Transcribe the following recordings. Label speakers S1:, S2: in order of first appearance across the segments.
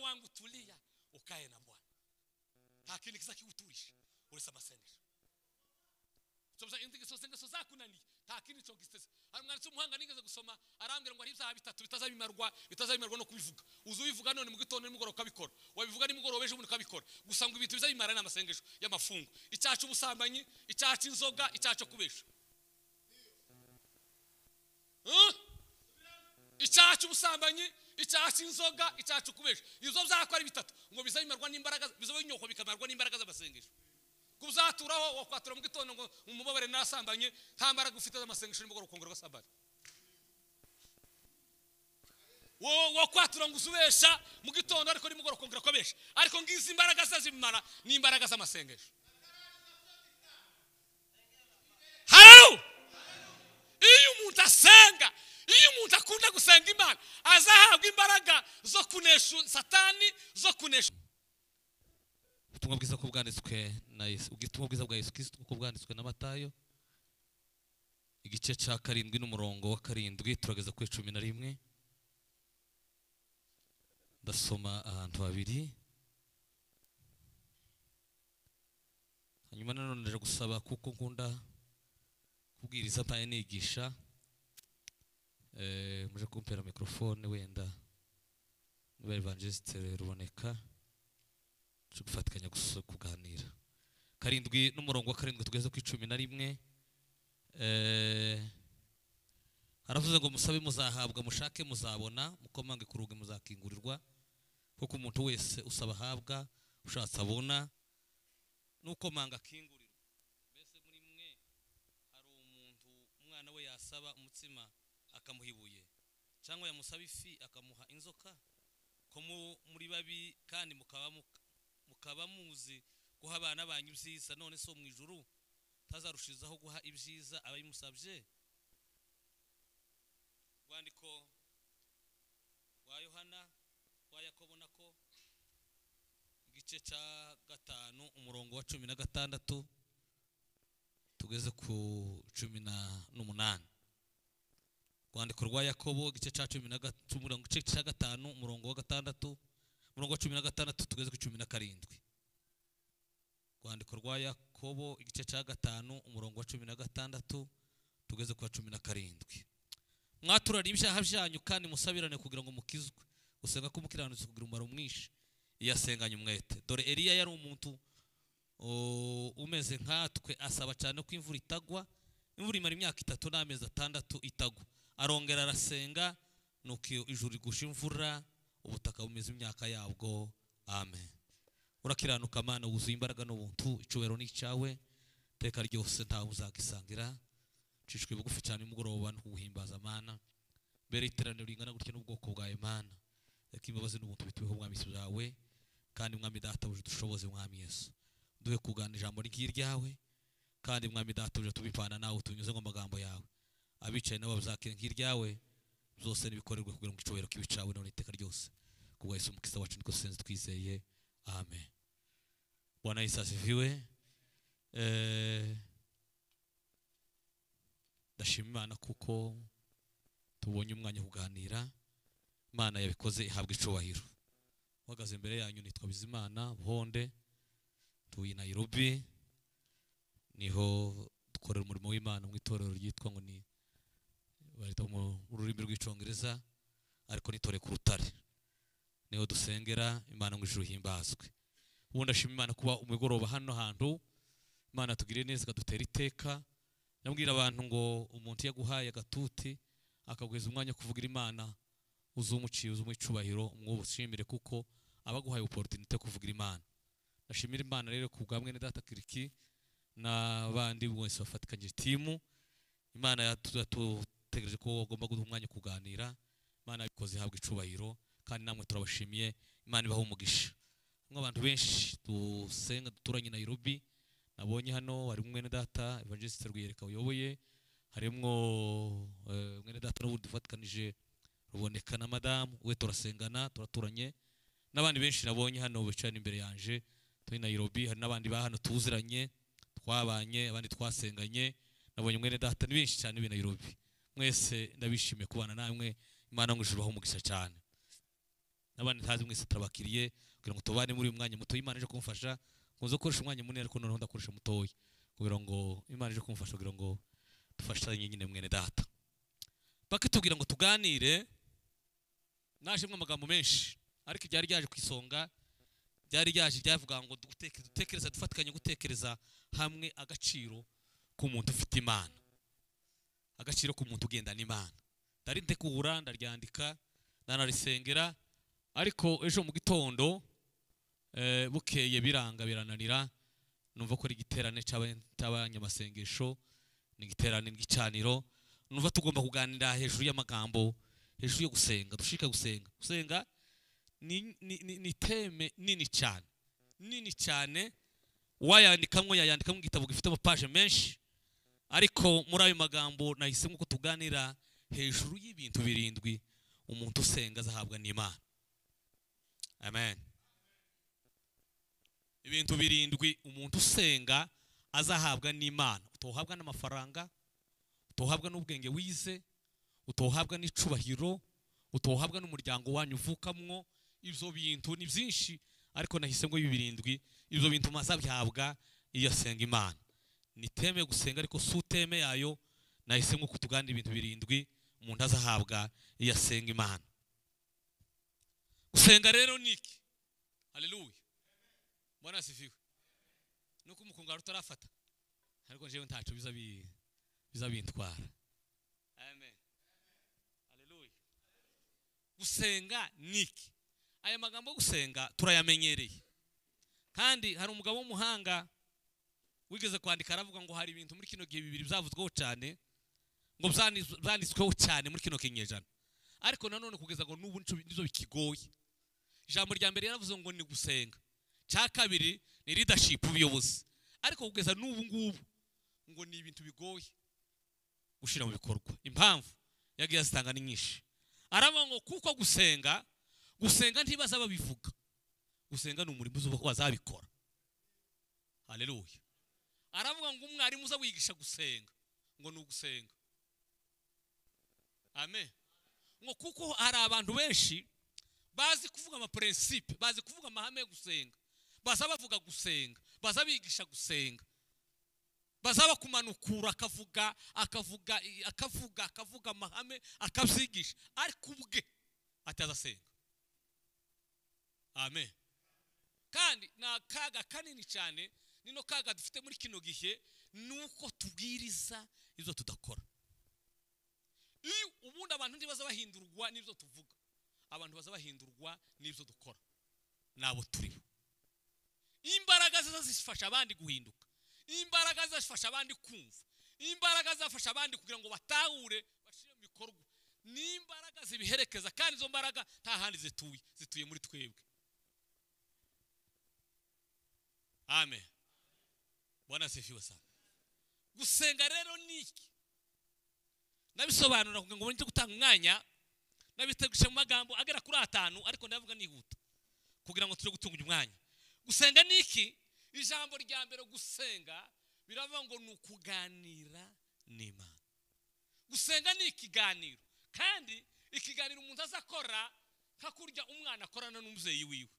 S1: wangu tulia ukae na Bwana. Nta kintu kizakiguturisha uretse amasengesho. Soza intigiso zako nani nta kintu cyo gistese. Hari umwanditsi umuhanga nigeze gusoma arambwira ngo hari ibyaha bitatu bitazabimarwa no kubivuga. Uzubivuga none mu gitondo nimugoro kabikora. Wabivuga nimugoro beje umuntu kabikora. Gusa ngo ibintu bizabimara n'amasengesho y'amafungo. Icyacu ubusambanyi, icyacu inzoga, icyacu kubesha. Icyacu ubusambanyi, icyacu inzoga, icyacu kubesha. Izo byakora bitatu ngo bizabimarwa n'imbaraga, bizabinyoko bikamarwa n'imbaraga z'amasengesho. Kuzaturaho wakwatura mu gitondo ngo umubabare nasambanye nta mbaraga ufite z'amasengesho nimugoro kongera gasambane. Wakwatura ngo uzubesha mu gitondo ariko nimugoro kongera kwabesha. Ariko ngizi imbaraga zazimana ni imbaraga z'amasengesho. Halo! Iyo umuntu asenga, iyo umuntu akunda gusenga Imana, azahabwa imbaraga zo kunesha Satani, zo kunesha. Ubutumwa bwiza ko bwanditswe na Yesu, ubutumwa bwiza bwa Yesu Kristo ko bwanditswe na Matayo igice cya 7 n'umurongo wa 7 turageza ku 11. Ndasoma ahantu habiri. Hanyuma nanone ndaje gusaba kuko nkunda kubwiriza mpaye nigisha muje kumpera microphone wenda niba evangeliste ruboneka cyo gufatikanya kuganira. 7 n'umurongo wa 7 tugeze ku 11. Haravuze ngo musabe muzahabwa, mushake muzabona, mukomange ku rugi muzakingurirwa, kuko umuntu wese usaba ahabwa, ushatse abona, nukomanga akingurirwa. Mbese muri mwe hari umuntu umwana we yasaba umutsima akamuhibuye, cyangwa yamusaba ifi akamuha inzoka? Ko muri babi kandi mukaba muzi guha abana banyu ibyiza, none so mu ijuru tazarushizaho guha ibyiza abayimusabye. Rwandiko rwa Yohana rwa Yakobo nako igice cya 5 umurongo wa 16 tugeze ku 18. Rwandiko rwa Yakobo igice cya 5 umurongo wa 6, umurongo wa 16 tugeze ku 17. Rwandiko rwa Yakobo igice cya 5 umurongo wa 16 tugeze ku 17. Mwaturana ibyaha byanyu kandi musabirane kugira ngo mukizwe. Usenga ko mukiranutse kugira umumaro mwinshi iyo asenganye umwete. Dore Eliya yari umuntu umeze nkatwe, asaba cyane ko imvura itagwa. Imvura imara imyaka 3 n'amezi 6 itagwa. Arongera arasenga nuko ijuru rigusha imvura, ubutaka bumeze imyaka yabwo. Amen. Urakiranuka Mana, wuzuye imbaraga n'ubuntu, icubero ni cyawe teka ryose nta uzagisangira. Cishwe bugufi cyane mugoroba no kuguhimbaza Mana. Mbere iteraniro ringana gutya n'ubwoko bwa Imana. Yakimbabaze n'ubuntu bituweho mwami yawe, kandi mwami data uje dushoboze mwami Yesu. Duhe kugana ijambo ry'iryawe, kandi mwami data uje tubipana nawe tunyuze ngo magambo yawe. Abicaye nabo bazakira nk'iryawe, byose nibikorerwe kugira ngo icubero kibicawe none iteka ryose. Kubwa Yesu mukisa wacu niko senze twizeye. Amen. Bwana Yesu asifiwe. Ndashima Imana kuko tubonye umwanya kuganira. Imana yabikoze ihabwa icubahiro. Wagaze imbere yanyu nitwa Bizimana Buhonde, tuyi Nairobi, niho dukorera umurimo w'Imana mu itorero ryitwa ngo ni barita mu rurimi rw'icyongereza ariko nitore ku Rutare. Niho dusengera Imana ngo ijuru himbazwe. Ubu ndashima Imana kuba umugoroba hano hantu. Imana tugire neza kadutera iteka. Nabwira abantu ngo umuntu yaguhaye agatuti akagweza umwanya kuvugira Imana, uzumuciye uzumwicubahiro umwubushimire kuko abaguhaye opportunity kuvugira Imana. Ndashimira Imana rero kubwamwe ne data Kiriki n'abandi bose bafatikanye timu. Imana yatutegereje ko ugomba guha umwanya kuganira. Imana yabikoze ihabwa icubahiro kandi namwe turabashimiye. Imana ibaho umugisha. Abantu benshi dusenga duturanye Nairobi, nabonye hano hari umwe ne data evangeliste Rwiyereka uyoboye, harimo umwe data n'ubundi dufatikanije Ruboneka na Madame we turasengana turaturanye. N'abandi benshi nabonye hano bicana imbere yanje turi Nairobi. Hari n'abandi ba hano tuziranye twabanye, abandi twasenganye. Nabonye umwe data ni benshi cyane bi Nairobi. Mwese ndabishimiye kubana namwe. Imana ngo ijuru baho umugisha cyane. n'abandi ntazi mwese turabakiriye kugira ngo tubane muri uyu mwanya muto. Imana ije kumfasha nkunze gukoresha umwanya munini ariko noneho ndakoresha mutoya kugira ngo Imana ije kumfasha kugira ngo dufashanye nyine mwene data. Bakitubwira ngo tuganire, najemwe amagambo menshi ariko ibyari ryaje ku isonga byari ryaje byavuga ngo dutekereza, dufatikanye gutekereza hamwe agaciro k'umuntu ufite Imana, agaciro k'umuntu ugendana Imana. Ndaritegura ndaryandika ndanarisengera, ariko ejo mu gitondo bukeye biranga birananira, numva ko ari igiterane cy'abanyamasengesho, ni igiterane n'igicaniro, numva tugomba kuganira hejuru y'amagambo, hejuru yo gusenga. Dushika gusenga ni teme nini cyane, wayandikamwe yayandikamo igitabo gifite amapaje menshi, ariko muri ayo magambo nahisemo ko tuganira hejuru y'ibintu birindwi umuntu usenga azahabwa n'Imana. Amen. Ibintu birindwi umuntu usenga azahabwa n'Imana. Utohabwa n'amafaranga, utohabwa n'ubwenge wize, utohabwa n'icubahiro, utohabwa n'umuryango wanyu uvukamwo. Ibyo bintu ni byinshi, ariko nahisemo ibi birindwi. Ibyo bintu mazabihabwa iyo asenga Imana. Ni teme gusenga, ariko si teme yayo. Nahisemo kutuganira ibintu birindwi umuntu azahabwa iyo asenga Imana. Gusenga rero niki? Haleluya. Bwana asifiwe. Nuko umukungara utarafata, ariko jewe ntacu biza bintwara. Amen. Haleluya. Gusenga niki? Aya magambo gusenga turayamenyereye, kandi hari umugabo w'umuhanga wigeze kwandika aravuga ngo hari ibintu muri kino gihe bibiri byavuzweho cyane, ngo byanditsweho cyane muri kino kinyejana, ariko nanone kugeza ngo n'ubu nizo bikigoye. Ijambo rya mbere yaravuze ngo ni gusenga, cya kabiri ni leadership, ubuyobozi, ariko kugeza n'ubu ngubu ngo ni ibintu bigoye gushira mu bikorwa. Impamvu yagiye azitanga ni nyinshi. Aravuga ngo kuko gusenga ntibaza babivuga, gusenga ni umurimo wazabikora. Haleluya. Aravuga ngo umwarimu uza wigisha gusenga ngo ni ugusenga. Amen. Ngo kuko hari abantu benshi bazi kuvuga ama principe, bazi kuvuga amahame yo gusenga, baza bavuga gusenga, baza bigisha gusenga, baza bakumanukura akavuga amahame akabyigisha, ariko ubwe atazasenga. Amen. Kandi na kaga kanini cyane, nino kaga dufite muri kino gihe, nuko tubwiriza izo tudakora. Iyo ubundi abantu ntibaza bahindurwa n'ibyo tuvuga, abantu baza bahindurwa n'ibyo dukora, nabo turibo. Imbaraga zifasha abandi guhinduka, imbaraga zifasha abandi kumva, imbaraga zafasha abandi kugira ngo batahure bashire mu bikorwa, ni imbaraga zibiherekeza, kandi izo mbaraga nta handi zituye muri twebwe. Amen. Bwana asifiwe sana. Gusenga rero niki? Nabisobanura kugira ngo nje gutanga umwanya, nabitegurisha mu magambo agera kuri 5, ariko ndavuga nihuta kugira ngo tuje gutunga umwanya. Gusenga niki? Ijambo rya mbere gusenga biravuga ngo ni ukuganira n'Imana. Gusenga ni ikiganiro, kandi ikiganiro umuntu azakora nka kurya umwana akorana n'umubyeyi wiwe.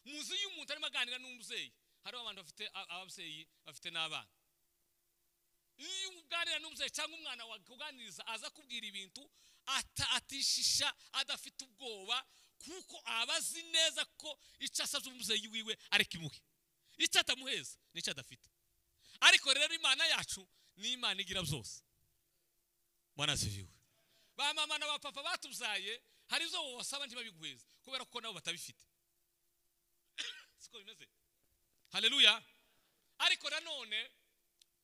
S1: Muzi iyo umuntu arimo aganira n'umubyeyi, hari abantu bafite ababyeyi bafite n'abana. Iyo uganira n'umubyeyi cyangwa umwana wakuganiriza aza kubwira ibintu atishisha, adafite ubwoba, kuko abazi neza ko icyo asabye umubyeyi wiwe ari kimuhe, icyo atamuheza n'icyo adafite. Ariko rero Imana yacu ni Imana igira byose. Bwana asifiwe. Ba mama na ba papa batubyaye hari izo wosaba ntibabiguheza kubera ko nabo batabifite. Siko bimeze. Haleluya. Ariko nanone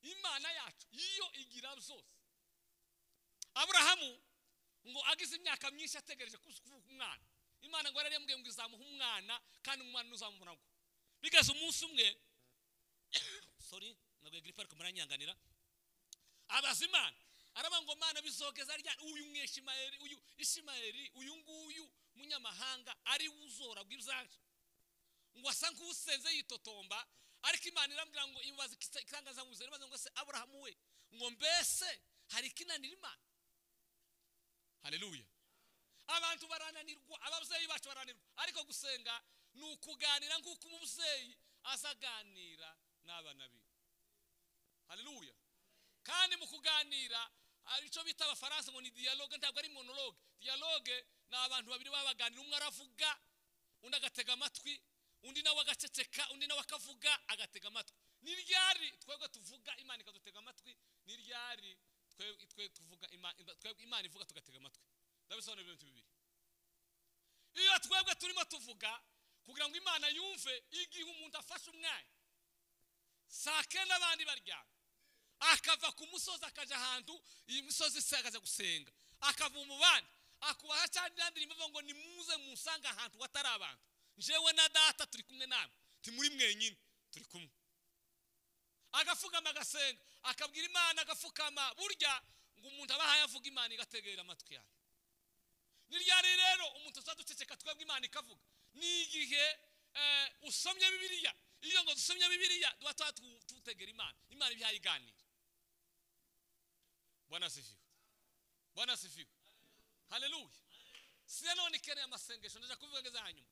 S1: Imana yacu iyo igira byose. Abrahamu ngo agize imyaka myinshi ategereje kuvuka umwana, Imana ngo yararembwe ngo izamuha umwana, kandi umwana ntuzamubona ngo. Bigaze umunsi umwe sorry nagwe gripe ariko muranyanganira, abazimana araba ngo Mana bizogeza rya uyu mweshimayeli, uyu Ishimayeli, uyu nguyu munyamahanga ari uzora bw'ibyaje, ngo asa nk'usenze yitotomba, ariko Imana irambwira ngo ibaze ikangaza nguzere, baze ngo se Abrahamu we, ngo mbese hari kinanira Imana. Haleluya. abantu barananirwa, ababyeyi bacu barananirwa, ariko gusenga ni ukuganira nk'uko umubyeyi azaganira n'abana be. Haleluya. Kandi mu kuganira icyo bita abafaransa ngo ni dialogue, ntabwo ari monologue. Dialogue ni abantu babiri babaganira, umwe aravuga undi agatega amatwi, undi nawe agaceceka, undi nawe akavuga agatega amatwi. Ni ryari twebwe tuvuga Imana ikadutega amatwi? Ni ryari twe tuvuga Imana ivuga tugatega amatwi? Ndabisobanura ibintu bibiri. Iyo twebwe turimo tuvuga kugira ngo Imana yumve, igihe umuntu afashe umwanya saa kenda abandi baryamye, akava ku musozi akaja ahantu iyi misozi isagaza gusenga, akava mu bandi akubaha cyane ndandi imvugo ngo nimuze musanga ahantu watari abantu, jewe na data turi kumwe namwe, timuri mwenyine turi kumwe. Agafugama agasenga, akabwira Imana, agafukama, burya ngo umuntu abahaye avuga Imana igategera amatwi yayo. Ni ryari rero umuntu uzaduceceka twebwe Imana ikavuga? Ni igihe usomye Bibiliya. Iyo ngo dusomye Bibiliya duba tutegera Imana, Imana ibyayiganira. Bwana asifiwe. Bwana asifiwe. Haleluya. Siya none ikeneye amasengesho, ndaje kuvuga ngeze hanyuma,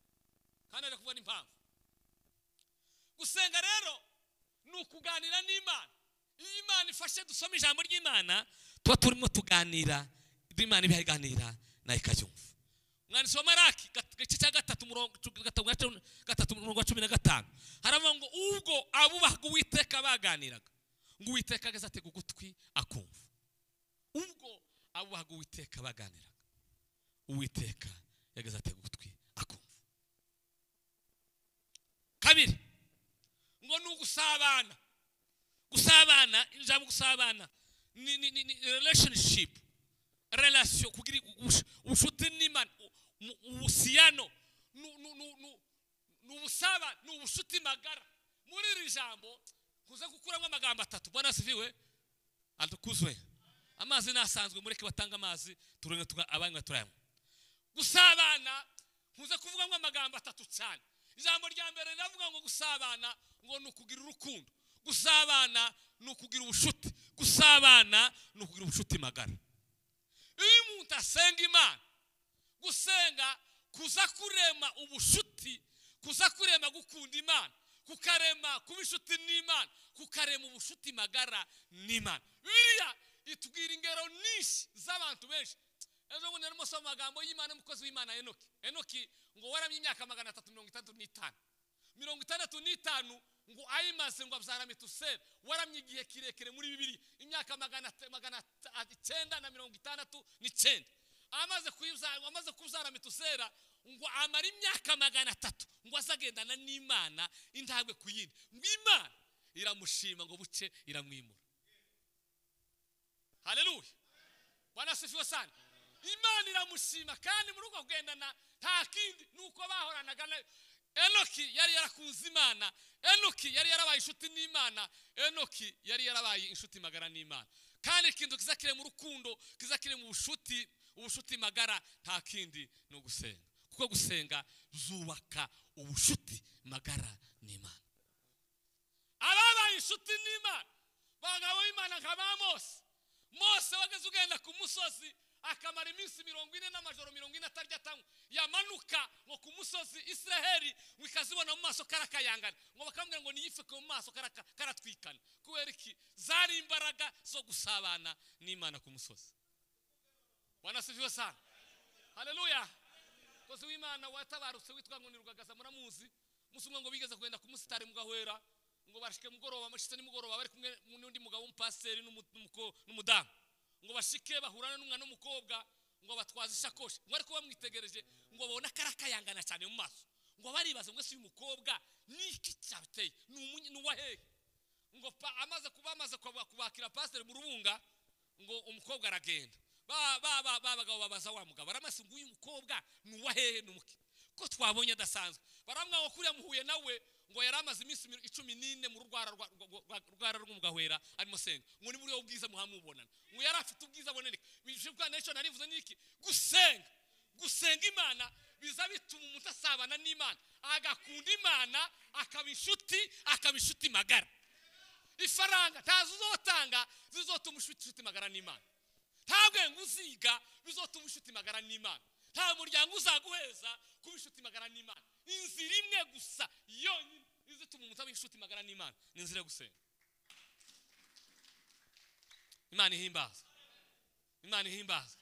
S1: kandi ndaje kuvuga n'impamvu. Gusenga rero ni ukuganira n'Imana. Iyo Imana ifashe dusoma ijambo ry'Imana, tuba turimo tuganira, Imana ibyayiganira nayo ikabyumva. Umwanditsi wa Maraki igice cya 3:15 haravuga ngo ubwo abubahaga Uwiteka baganiraga, ngo Uwiteka ageze atega ugutwi akumva. Ubwo abubahaga Uwiteka baganiraga, Uwiteka yageze atega ugutwi akumva. Kabiri, ngo ni ugusabana. Gusabana, ijambo gusabana ni relationship, relation, kugira ubushuti n'Imana, ubusiyano, n'ubusaba, n'ubushuti magara. Muri iri jambo kuza gukuramo amagambo atatu. Bwana asifiwe. Atukuzwe. Amazi nasanzwe mureke batanga amazi turenge abanywa turayanywa. Gusabana kuza kuvugamo amagambo atatu cyane. Ijambo rya mbere riravuga ngo gusabana ngo ni ukugira urukundo, gusabana ni ukugira ubushuti, gusabana ni ukugira ubushuti magara. Iyo umuntu asenga Imana, gusenga kuza kurema ubushuti, kuza kurema gukunda Imana, kukarema kuba inshuti n'Imana, kukarema ubushuti magara n'Imana. Bibiliya itubwira ingero nyinshi z'abantu benshi. Ejo ngo narimo soma amagambo y'Imana umukozi w'Imana Enoki. Enoki ngo waramye imyaka 365. 65 ngo ayimaze ngo abyara Metusela, waramye igihe kirekire muri Bibiliya, imyaka 969. Amaze kubyara Metusela ngo amara imyaka 300 ngo azagendana n'Imana intagwe kuyindi, ngo Imana iramushima ngo buce iramwimura. Haleluya. Bwana asifiwe sana. Imana iramushima kandi muri uko kugendana nta kindi nuko bahoranaga nayo. Enoki yari yarakunze Imana, Enoki yari yarabaye inshuti n'Imana, Enoki yari yarabaye inshuti magara n'Imana. Kandi ikintu kizakire mu rukundo, kizakire mu ubushuti magara, nta kindi no gusenga. Kuko gusenga zubaka ubushuti magara n'Imana. Ababaye inshuti n'Imana bagabo Imana nkaba Mose wageze ugenda ku musozi akamara iminsi 40 n'amajoro 40 atarya atanywa, yamanuka ngo ku musozi Israeli wikazibona mu maso karakayangana, ngo bakambwira ngo niyifeke mu maso karatwikana. Kubera iki? Zari imbaraga zo gusabana n'Imana ku musozi. Bwana asifiwe sana. Haleluya. Kozi w'Imana watabarutse witwa ngo ni Rugagaza, muramuzi. Musumwe ngo bigeze kugenda ku musitari mu Gahwera, ngo bashike mugoroba, amashitse ni mugoroba, bari kumwe n'undi mugabo w'umupasiteri n'umudamu, ngo bashike bahurana n'umwana w'umukobwa, ngo batwaza ishakoshi, ngo ariko bamwitegereje ngo babona karakayangana cyane mu maso, ngo baribaza ngo ese uyu mukobwa niki cyabiteye, n'uwahehe. Ngo amaze kubakira pasiteri mu Rubunga, ngo umukobwa aragenda. Bagabo babaza wa mugabo, baramase ngo uyu mukobwa n'uwahehe n'umuki ko twabonye adasanzwe. Baramwa ngo kuriya muhuye nawe ngo yaramaze iminsi 14 mu rwara rwo Gahwera arimo senga, ngo ni muri yo bwiza muhamubonana, ngo yarafite ubwiza boneneka. Bishobwa n'icyo narivuze niki? Gusenga Imana biza bituma umuntu asabana n'Imana, agakunda Imana, akaba inshuti magara. Ifaranga tazuzotanga zizotuma inshuti magara n'Imana. Ntabwo nguziga bizotuma inshuti magara n'Imana. nta muryango uzaguheza kuba inshuti magara n'Imana. Inzira imwe gusa yonyine izituma umuntu aba inshuti magara n'Imana ni inzira yo gusenga. Imana ihimbaza, Imana ihimbaza.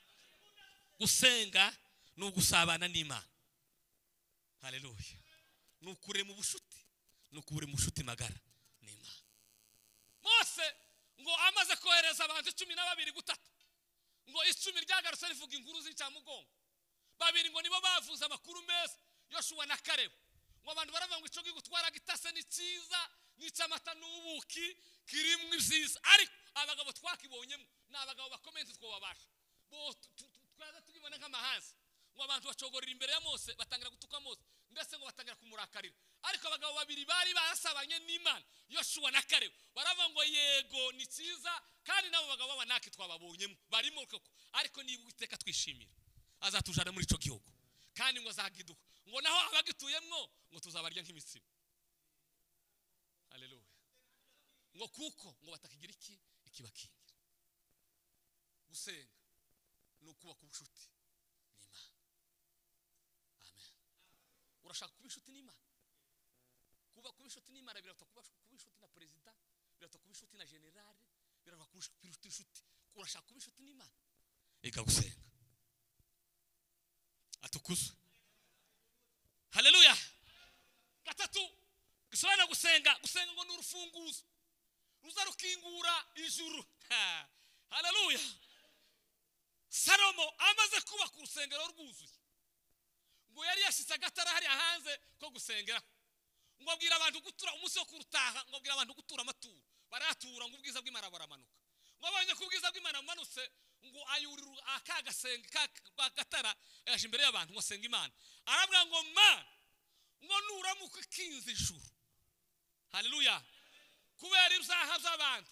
S1: Gusenga ni ugusabana n'Imana. Haleluya. Ni ukure mu bushuti, ni ukure mu bushuti magara n'Imana. Mose ngo amaze kohereza abantu 12 gutatu, ngo 10 ryagarutse rivuga inkuru z'incamugongo. 2 ngo nibo bavuze amakuru meza, Yoshua na Kalebu. Ngo abantu baravuga ngo ico gitwara gitase ni cyiza, n'icamata n'ubuki kirimwe ibyiza, ariko abagabo twakibonyemo n'abagabo bakomeye twobabasha. Bo twaza tugibona nk'amahanzi. Ngo abantu bacogorera imbere ya Mose batangira gutuka Mose, ndetse ngo batangira kumurakarira. Ariko abagabo 2 bari barasabanye n'Imana, Yoshua na Kalebu, baravuga ngo yego ni cyiza, kandi nabo bagabo banaki twababonyemo barimo koko, ariko niba Uwiteka twishimira azatujana muri ico gihugu, kandi ngo azagiduka, ngo naho abagituyemwo ngo tuzabarya nk'imitsima. Haleluya. Ngo kuko ngo batakigira ikibakingira. Gusenga no kuba ku bushuti n'Imana. Amen. Urashaka kuba inshuti n'Imana? Kuba inshuti n'Imana birata kuba inshuti na president, birata kuba inshuti na general, birata kuba inshuti. Urashaka kuba inshuti n'Imana? Eka gusenga. Atukuzwe. Haleluya. Gatatu, gisobanura gusenga. Gusenga ngo n'urufunguzo ruza rukingura ijuru. Haleluya. Salomo amaze kuba ku rusengero rwuzuye, ngo yari yashitse agatara hari hanze ko gusengera, ngo abwira abantu gutura umunsi wo kurutaha, ngo abwira abantu gutura amaturo, baratura ngo ubwiza bw'Imana baramanuka. Ngo abanye ku bwiza bw'Imana manutse, ngo ayurira akagasenga gatara yaje imbere y'abantu ngo senga Imana. Arabwira ngo ngo nuramuka kinze ijuru. Haleluya. Kubera ibyaha by'abantu,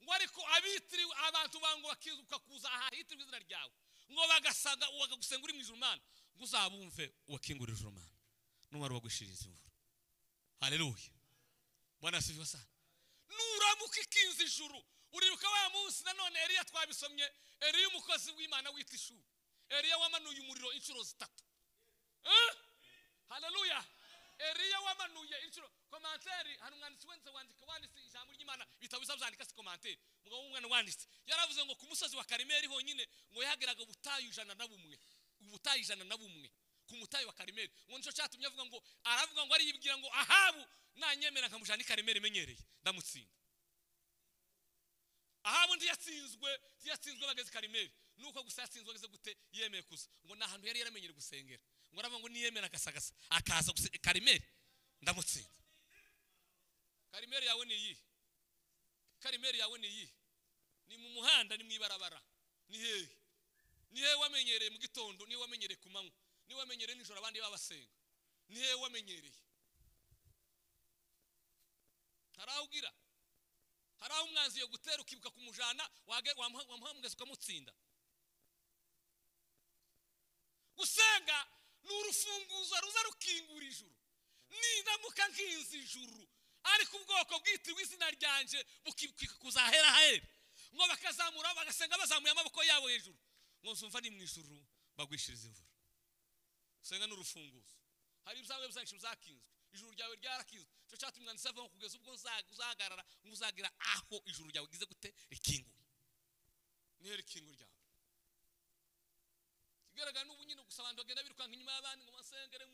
S1: ngo ariko abitiri abantu bango bakizuka kuza ahahitira izina ryawe, ngo bagasaga uwagagusenga uri mu ijuru Mana, ngo uzabumve wakingura ijuru Mana n'umwari wagushiriza imvura. Haleluya. Bwana asifiwe sana. Nuramuka kinze ijuru. Uribuka wa munsi nanone Eliya twabisomye, Eliya umukozi w'Imana wita ishuri, Eliya wamanuye umuriro inshuro 3. Haleluya. Eliya wamanuye inshuro. Komanteri hano umwanditsi wanditse ijambo ry'Imana bitabuza byandika si komanteri. Mugabo umwana wanditse yaravuze ngo ku musozi wa Karimeli honyine ngo yahageraga ubutayu 101, ubutayu 101 ku mutayu wa Karimeli. Ngo nico cyatumye avuga ngo aravuga ngo ari yibwira ngo Ahabu nanyemera nkamujana Karimeli menyereye ndamutsinda. Ahabu ntiyatsinzwe bageze Karimeli, nuko gusa yatsinzwe bageze gute yemeye kuza. Ngo nahantu yari yaramenyere gusengera, ngo aravuga ngo niyemera gasagasa akaza Karimeli ndamutsinda. Karimeli yawe ni iyi, Karimeli yawe ni iyi, ni mu muhanda, ni mwibarabara, ni hehe wamenyereye mu gitondo, ni wamenyereye ku manywa, ni wamenyereye nijoro abandi babasenga, ni hehe wamenyereye. Harawugira haraho umwanzi yo gutera ukibuka kumujana wamuhamugeza ukamutsinda. Gusenga n'urufunguzo ruza rukingura ijuru. Nindamuka nkinze ijuru, ariko ubwoko bwitiriwe izina ryanje bukikika kuzahera hera, ngo bakazamura bagasenga bazamuye amaboko yabo hejuru, ngo nsumva ni mu ijuru bagwishiriza imvura. Gusenga n'urufunguzo. Hari ibyawe byinshi byakinzwe, ijuru ryawe ryarakinzwe. Cyo cyatumye umwanditsi avuga kugeza ubwo uzahagarara ngo uzagira aho ijuru ryawe gize gute rikinguye. Nihe rikingu ryawe? Kigaragara n'ubu nyine gusa abantu bagenda birukanka inyuma y'abandi ngo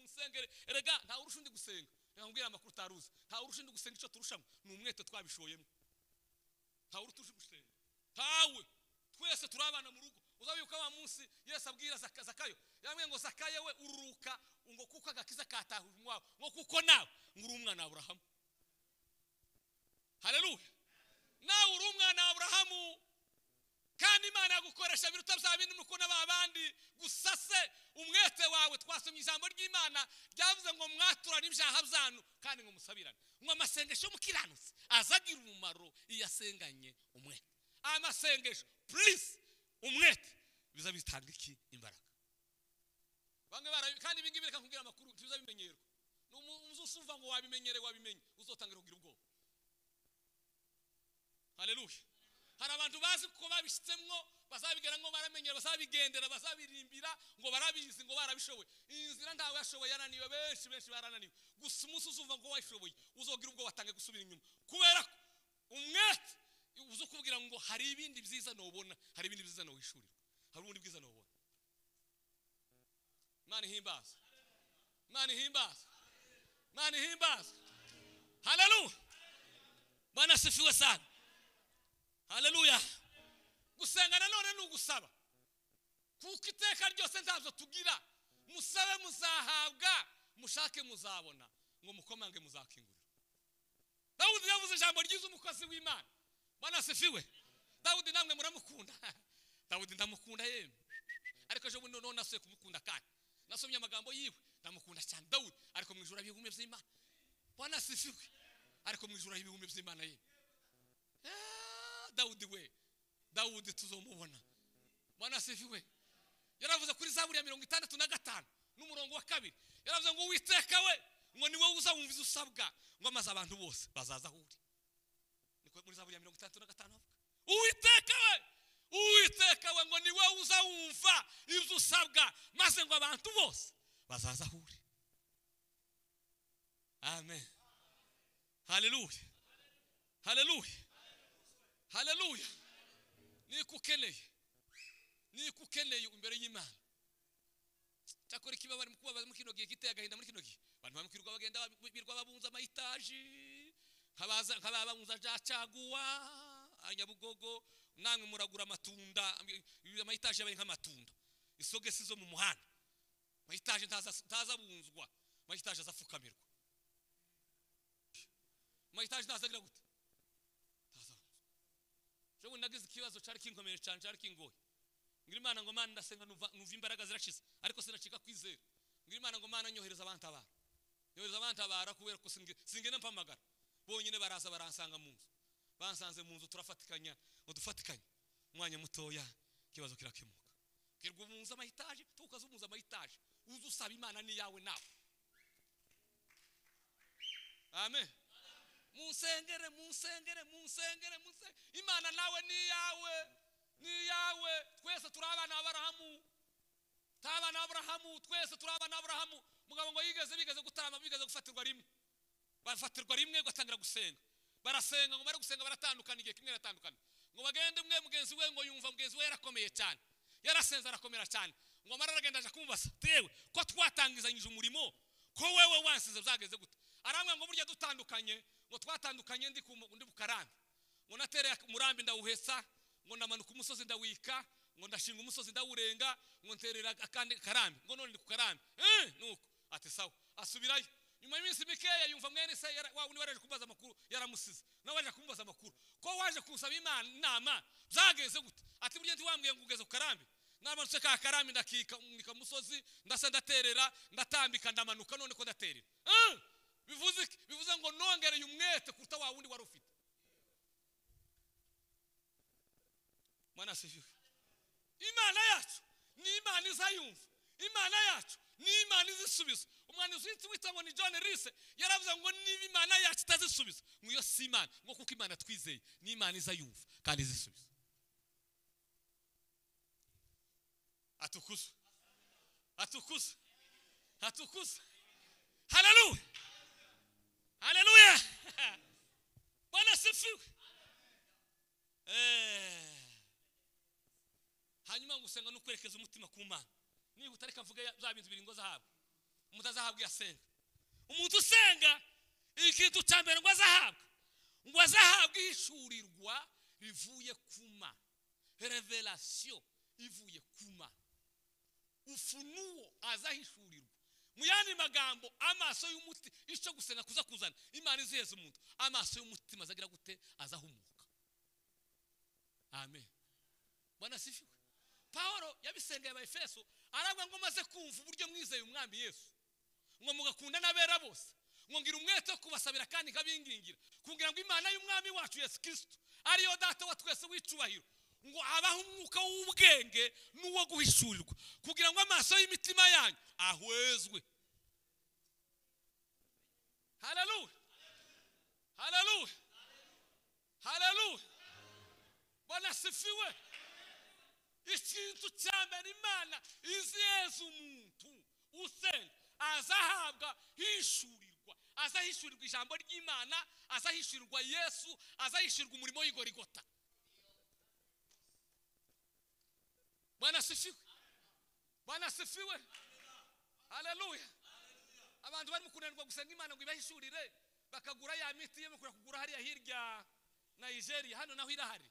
S1: musengere. Erega nta urusha undi gusenga. Reka mbwira amakuru utaruzi. Nta urusha undi gusenga, icyo turushamo ni umwete twabishoyemo. Nta urusha gusenga. Tawe twese turabana mu rugo. Uzabibuka wa munsi Yesu abwira Zakayo, yamwe ngo Zakayo we ururuka ngo kuko agakiza katahuje umwawe, ngo kuko nawe nguri umwana wa Abrahamu. Haleluya. Nawe uri umwana wa Abrahamu, kandi Imana yagukoresha biruta bya bindi nuko n'abandi gusase umwete wawe. Twasomye ijambo ry'Imana ryavuze ngo mwaturana ibyaha byanyu kandi ngo musabirane, ngo amasengesho mukiranutse azagira umumaro iyasenganye umwete. Amasengesho please umwete biza bitanga iki imbaraga. Bamwe kandi ibingi bireka kugira amakuru tuza bimenyerwa. N'umuzusuva ngo wabimenye uzotangira kugira ubwoba. Haleluya. Hari abantu bazi ko babishitsemwo bazabigera ngo baramenyera, bazabigendera, bazabirimbira ngo barabizi, ngo barabishoboye. Iyi nzira ntawe yashoboye, yananiwe, benshi barananiwe. Gusa umunsi uzumva ngo wayishoboye uzogira ubwo watange gusubira inyuma, kubera ko umwete uzo kubwira ngo hari ibindi byiza nobona, hari ibindi byiza nowishurira, hari ubundi bwiza nobona. Imana ihimbaza, Imana ihimbaza, Imana ihimbaza. Haleluya, Bwana asifiwe sana. Haleluya. Gusenga nanone ni ugusaba, kuko iteka ryose ntabwo tugira musabe muzahabwa, mushake muzabona, ngo mukomange muzakingurira. Dawudi yavuze ijambo ryiza, umukozi w'Imana. Bwana asifiwe. Dawudi namwe muramukunda. Dawudi ndamukunda yemwe, ariko ejo bundi none nasuye kumukunda kandi nasomye amagambo yiwe, ndamukunda cyane Dawudi, ariko mu ijuru ibihumbi by'Imana. Bwana asifiwe. Ariko mu ijuru ibihumbi by'Imana yemwe. Dawudi we, Dawudi tuzomubona. Bwana asifiwe. Yaravuze kuri Zaburi ya 65 n'umurongo wa 2, yaravuze ngo Uwiteka we, ngo niwe uzawumviza usabwa, ngo amaze abantu bose bazaza aho uri. Niko muri Zaburi ya 65 avuga. Uwiteka we, Uwiteka we, ngo niwe uzawumva ibyo usabwa, maze ngo abantu bose bazaza aho uri. Amen. Haleluya, haleluya, haleluya. Nikukeneye imbere y'Imana. Cyakora ikibabari mu kubabaza mu kino gihe giteye agahinda muri kino gihe, abantu bamukirwa bagenda birwa babunza amayitaji, nkababunza jacaguwa Anyabugogo, namwe muragura amatunda, amayitaji yabaye nk'amatunda, isogesi zo mu muhanda. Amayitaji ntazabunzwa, amayitaji azafukamirwa, amayitaji ntazagira gute, jewe nagize ikibazo cyari kinkomeye cyane, cyari kingoye. Ngira Imana ngo Mana ndasenga numva imbaraga zirashize, ariko sinacika kwizera. Ngira Imana ngo Mana nyohereza abantabara, nyohereza abantabara, kubera ko singena mpamagara, bonyine baraza baransanga mu nzu. Bansanze mu nzu, turafatikanya, ngo dufatikanye umwanya mutoya, kibazo kirakemuka. Kirwa umunza amahitaje, tukazumuza amahitaje, uzu usaba Imana ni yawe nawe. Amen. Musengere, Imana nawe ni yawe, ni yawe. Twese turabana Aburahamu, tabana Aburahamu, twese turabana Aburahamu. Mugabo ngo bigeze gutarama, bigeze gufatirwa rimwe, bafatirwa rimwe gatangira gusenga. Barasenga, ngo bari gusenga baratandukana, igihe kimwe ratandukana, ngo bagende umwe mugenzi we, ngo yumva mugenzi we yarakomeye cyane, yarasenza arakomera cyane, ngo mararagenda aje kumubaza, tewe ko twatangizanyije umurimo, ko wewe wansize byageze gute? Aramwe ngo burya dutandukanye, ngo twatandukanye ndi bukarambi, ngo natere murambi ndawuhesa, ngo ndamanuka umusozi ndawika, ngo ndashinga umusozi ndawurenga, ngo nterera akandi karambi, ngo none ndi kukarambi. Nuko ati sawa, asubirayo. Nyuma y'iminsi mikeya yumva mwene se wundi waraje kumbaza amakuru, yaramusize, nawe waje kumbaza amakuru, ko waje kusaba Imana inama byageze gute? Ati burya ntiwambwiye ngo ugeze kukarambi? Namanutse ka karambi ndakika musozi, ndasa ndaterera, ndatambika ndamanuka, none ko ndaterera. Bivuze ngo nongereye umwete kuruta wa wundi wari ufite. Mwana asifiwe. Imana yacu ni Imana izayumva, Imana yacu ni Imana izisubiza. Umwanditsi witwa ngo ni John Rise yaravuze ngo niba Imana yacu itazisubiza, ngo iyo si Imana, ngo kuko Imana twizeye ni Imana izayumva kandi izisubiza. Atukuzwe, atukuzwe, atukuzwe. Haleluya, haleluya. Bwana asifiwe. Hanyuma ngusenga no kwerekeza umutima ku Mana. Niba utareka mvuge za bintu biri ngo zahabwa, umutazahabwa yasenga. Umuntu usenga ikintu cyambere ngo azahabwa, ngo azahabwa ishurirwa rivuye kuma, revelation ivuye kuma, ufunuo azahishurirwa. Muyandi magambo, amaso y'umuti, icyo gusenga kuza kuzana Imana iziheza umuntu, amaso y'umutima azagira gute, azahumuka. Amen. Bwana asifiwe. Paulo yabisengeye Abaefeso, arabwa ngo maze kumva uburyo mwizeye umwami Yesu, ngo mugakunda n'abera bose, ngo ngira umwete wo kubasabira kandi nkabingingira, kugira ngo Imana y'umwami wacu Yesu Kristo ariyo data wa twese w'icubahiro, ngo abaho umwuka w'ubwenge n'uwo guhishurirwa, kugira ngo amaso y'imitima yanyu ahwezwe. Haleluya, haleluya, haleluya. Bwana asifiwe. ikintu cyambere Imana izeza umuntu usenga azahabwa hishurirwa, azahishurirwa ijambo ry'Imana, azahishurirwa Yesu, azahishurirwa umurimo w'igorigota. Bwana sifiwe, Bwana sifiwe, haleluya. Abantu bari kunanirwa gusenga Imana ngo ibahishurire bakagura ya miti yo kugura hariya hirya Nigeria, hano naho irahari.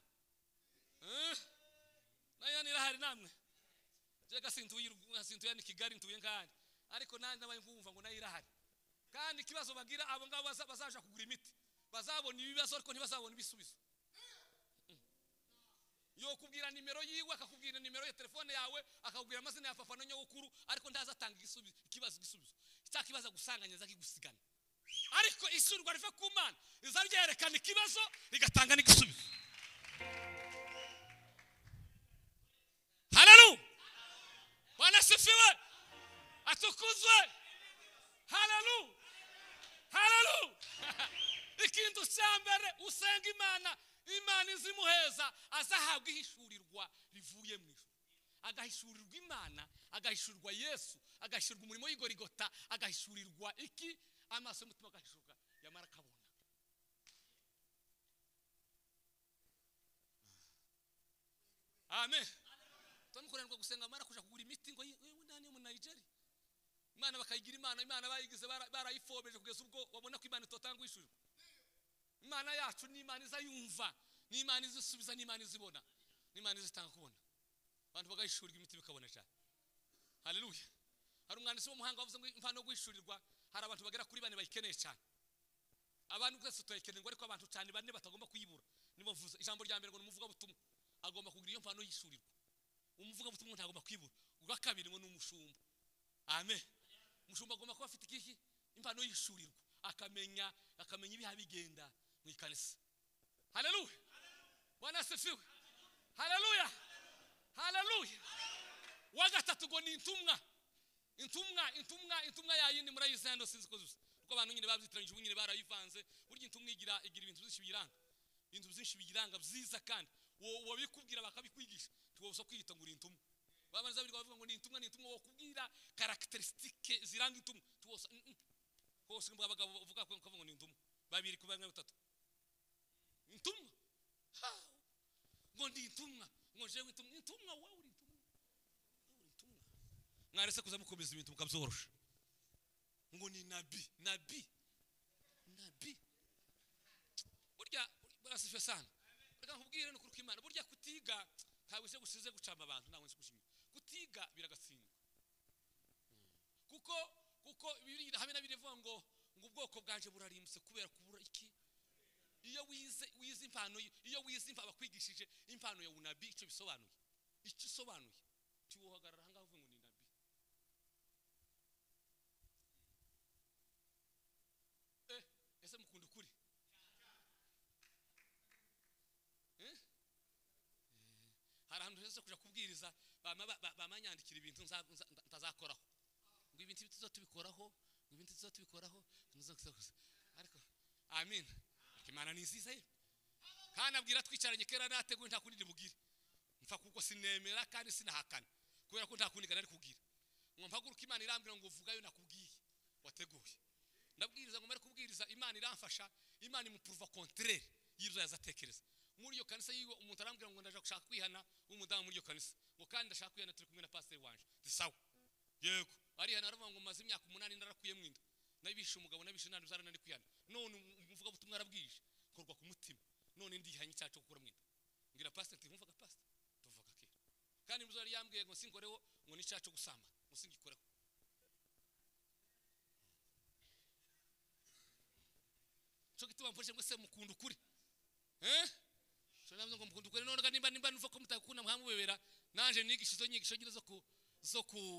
S1: Nayo irahari namwe. Je gasintuye ni Kigali ntuye nkandi. Ariko nandi nabaye ngumva ngo nayo irahari. Kandi kibazo bagira abo ngabo bazaja kugura imiti. Bazabona ibibazo ariko ntibazabona ibisubizo. Yo kubwira nimero yiwe, akakubwira nimero ya telefone yawe, akakubwira amazina ya papa no nyokuru, ariko ndazatanga igisubizo, ikibazo gisubizo. Cyakibaza gusanganya zakigusigana. Ariko isurwa riva ku Mana izaryerekana ikibazo rigatanga n'igisubizo. Haleluya, Bwana sifiwe, atukuzwe. Haleluya, haleluya. Ikintu cyambere usenga Imana, Imana izimuheza azahabwa ihishurirwa rivuye mu ijuru. Agahishurirwa Imana, agahishurirwa Yesu, agahishurirwa umurimo w'igorigota, agahishurirwa iki amaso y'umutima agahishurirwa yamara kabona. Amen. Tumukorerwa gusenga amara kuja kugura imiti ngo ndani mu Nigeria. Imana bakayigira Imana bayigize barayifobeje kugeza ubwo wabona ko Imana itotanga ishurirwa. Imana yacu ni Imana izayumva, ni Imana izisubiza, ni Imana izibona, ni Imana izitanga kubona. Abantu bagayishurirwa imiti bikabona cyane. Haleluya. Hari umwanditsi w'umuhanga wavuze ngo impano gwishurirwa hari abantu bagera kuri 4 bayikeneye cyane. Abantu twese tuyikeneye ariko abantu cyane 4 batagomba kuyibura. Nibo mvuze ijambo rya mbere ngo umuvuga butumwa agomba kugira iyo mpano yishurirwa. Umuvuga butumwa ntagomba kwibura. Ubwa kabiri ngo n'umushumba. Amen. Umushumba agomba kuba afite iki impano yishurirwa, akamenya ibiha bigenda mu ikanisa. Haleluya, Bwana asifiwe. Haleluya, haleluya. Wagatatu ngo ni intumwa yayindi murayizendo sinzi ko zusa uko abantu nyine babyitiranyije ubunyine barayivanze. Burya intumwa igira ibintu byinshi biranga, ibintu byinshi bigiranga byiza kandi wo bikubwira bakabikwigisha tuwoso kwita ngo intumwa. Babanza bavuga ngo ni intumwa wo kubwira characteristique ziranga intumwa tuwoso hose mbabagabo uvuga ko ngo ni intumwa babiri kubanga batatu intumwa ngo ndi intumwa ngo jewe intumwa wowe uri intumwa mwarese kuza mukomeza ibintu mukabyorosha ngo ni nabi burya barasife sana reka nkubwire no kuruka Imana burya kutiga ntabwo se gusize gucamba abantu ntabwo nshikushimye kutiga biragatsindwa kuko bibiri hamwe na birevuga ngo ubwoko bwanje burarimbutse kubera kubura iki iyo wize impano iyo wize impano bakwigishije impano ya unabi icyo bisobanuye tiwohagarara hanga uvuga ngo ni nabi ese mukunda ukuri hari ahantu heza kuja kubwiriza bamanyandikira ibintu ntazakoraho ngo ibintu tuzotubikoraho ariko amen Imana ni nziza ye kandi abwira twicaranye kera nateguye nta kundi bugire mfa kuko sinemera kandi sinahakana kubera ko nta kundi ari kubwira ngo mpaguruka Imana irambira ngo vugayo nakubwiye wateguye ndabwiriza ngo mare kubwiriza Imana iramfasha Imana imuprova contraire y'ibyo yazatekereza muri iyo kanisa yiwe umuntu arambwira ngo ndaje gushaka kwihana umudamu muri iyo kanisa ngo kandi ndashaka kwihana turi kumwe na pastor wanje sawa yego ari hana aravuga ngo maze imyaka 8 ndarakuye mwinda nabishe umugabo nabishe nandi uzara nandi kwihana none umuvuga butumwa arabwije korwa ku mutima none ndihanye cyacu gukora mwinda ngira pastor ntumvaga pastor tuvuga kera kandi muzari yambwiye ngo sinkoreho ngo ni cyacu gusamba musingikoreho cyo gituma mfashe ngo se mukunda ukuri so namwe ngo mukunda ukuri none nimba nuva ko mutakuna muhamubebera nanje nigishizo nyigisho nyine zo ko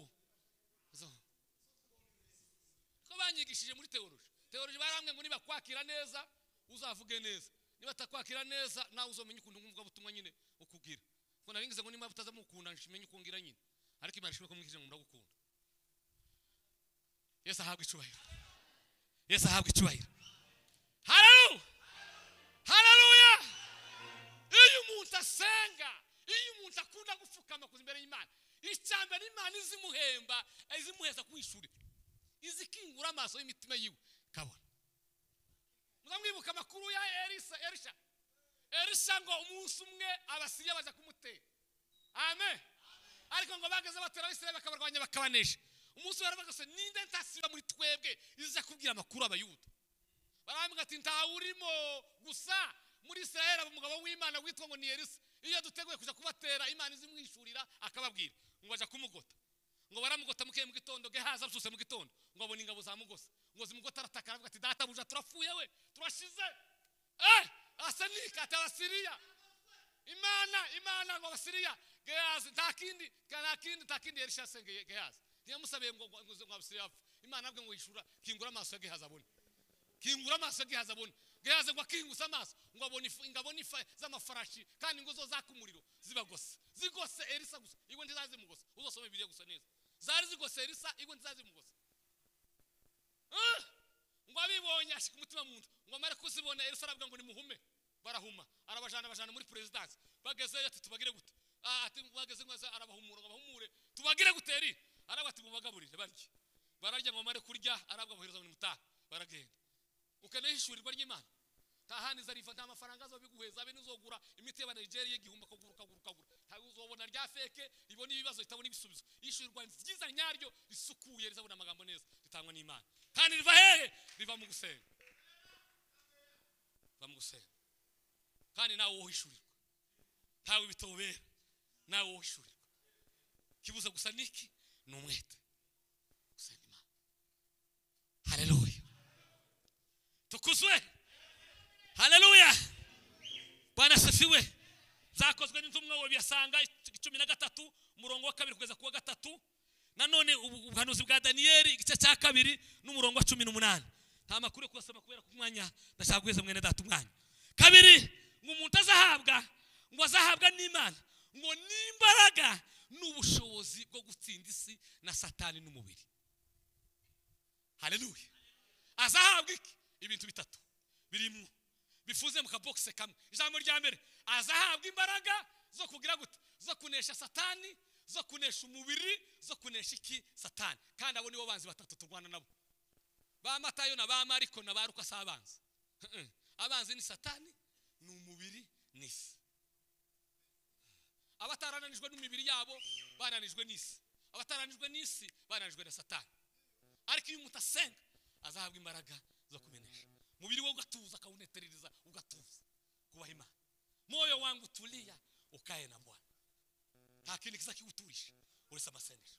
S1: banyigishije muri teology barambwe ngo niba kwakira neza uzavuge neza niba takwakira neza nawe uzomenya ukuntu ngumva butumwa nyine ukubwira ko naringize ngo niba butaza mukunda nshimenye ukungira nyine ariko Imana ishobora kumwikije ngo muragukunda Yesu ahabwa icubahiro haleluya iyo umuntu asenga
S2: iyo umuntu akunda gupfukama kuza imbere y'Imana icyambere Imana izimuhemba izimuheza kwishuri izikingura amaso y'imitima yiwe kabona muzamwibuka makuru ya Elisha ngo umunsi umwe abasiriya baza kumutera amen ariko ngo bageze batera Abisirayeli bakabarwanya bakabanesha umunsi baravuga ninde ntasiba muri twebwe iza kubwira amakuru abayuda barambwira ati ntawurimo gusa muri Israeli umugabo w'Imana witwa ngo ni Elisa iyo duteguye kuja kubatera Imana izimwishurira akababwira ngo aja kumugota ngo baramugota mukeye mu gitondo Gehazi abususe mu gitondo ngo abone ingabo za mugose ngo zimugota arataka aravuga ati data buja turafuye we turashize asanika atabasiriya Imana ngo abasiriya Gehazi ntakindi Elisha asengeye Gehazi ntiyamusabiye ngo abasiriya bapfe Imana abwe ngo yishura kingura amaso ya Gehazi abone kingura amaso ya Gehazi abone Gehazi ngo akingusa amaso ngo abone ingabone z'amafarashi kandi ngo zo zakumuriro zigose Elisa gusa igwe ndizazi mugose uzosome Bibiliya gusa neza zari zigose Elisa igwe ndizazi mugose ngo abibonye ashika umutima mu nda ngo amare kuzibona Elisa aravuga ngo ni muhume barahuma arabajana muri presidence bageze ati tubagire gute ati bageze ngo arabahumura ngo bahumure tubagire gute eri araba ati mubagaburire bararya ngo amare kurya arabwa bohereza muri mutaha baragenda ukeneye ishurirwa ry'Imana tahani zarifa nta mafaranga azobiguheza abe nizogura imiti y'aba Nigeria igihumba kagura uzobona rya feke ibona ibibazo itabona ibisubizo ishurirwa ryiza nyaryo risukuye rizabona amagambo neza ritangwa n'Imana kandi riva hehe riva mu gusenga kandi nawe wohishurirwa ntawe bitobera nawe wohishurirwa kibuza gusa niki n'umwete gusenga Imana haleluya tukuzwe haleluya Bwana asifiwe zakozwe n'intumwa wo byasanga 13 umurongo wa 2 kugeza ku wa 3 nanone ubuhanuzi bwa Daniyeli igice cya 2 n'umurongo wa 18 nta makuru kusoma kubera ku mwanya ndashaka kweza mwene data umwanya kabiri ngo umuntu azahabwa n'Imana ngo n'imbaraga n'ubushobozi bwo gutsinda isi na Satani n'umubiri haleluya azahabwa ibintu bitatu birimo bifuze mu kaboxe kamwe ijambo rya mbere azahabwa imbaraga zo kugira gute zo kunesha Satani zo kunesha umubiri zo kunesha iki Satani kandi abo nibo banzi batatu turwana nabo ba Matayo na ba Mariko na ba Luka sabanzi abanzi ni Satani n'umubiri n'isi abatarananijwe n'umubiri yabo bananijwe n'isi abataranijwe n'isi bananijwe na Satani ariko iyo mutasenga azahabwa imbaraga zo kumenesha mubiri wo gatuza akawuneterereza ugatuza kubaha Imana moyo wangu tulia ukae na Bwana nta kintu kizakiguturisha uretse amasengesho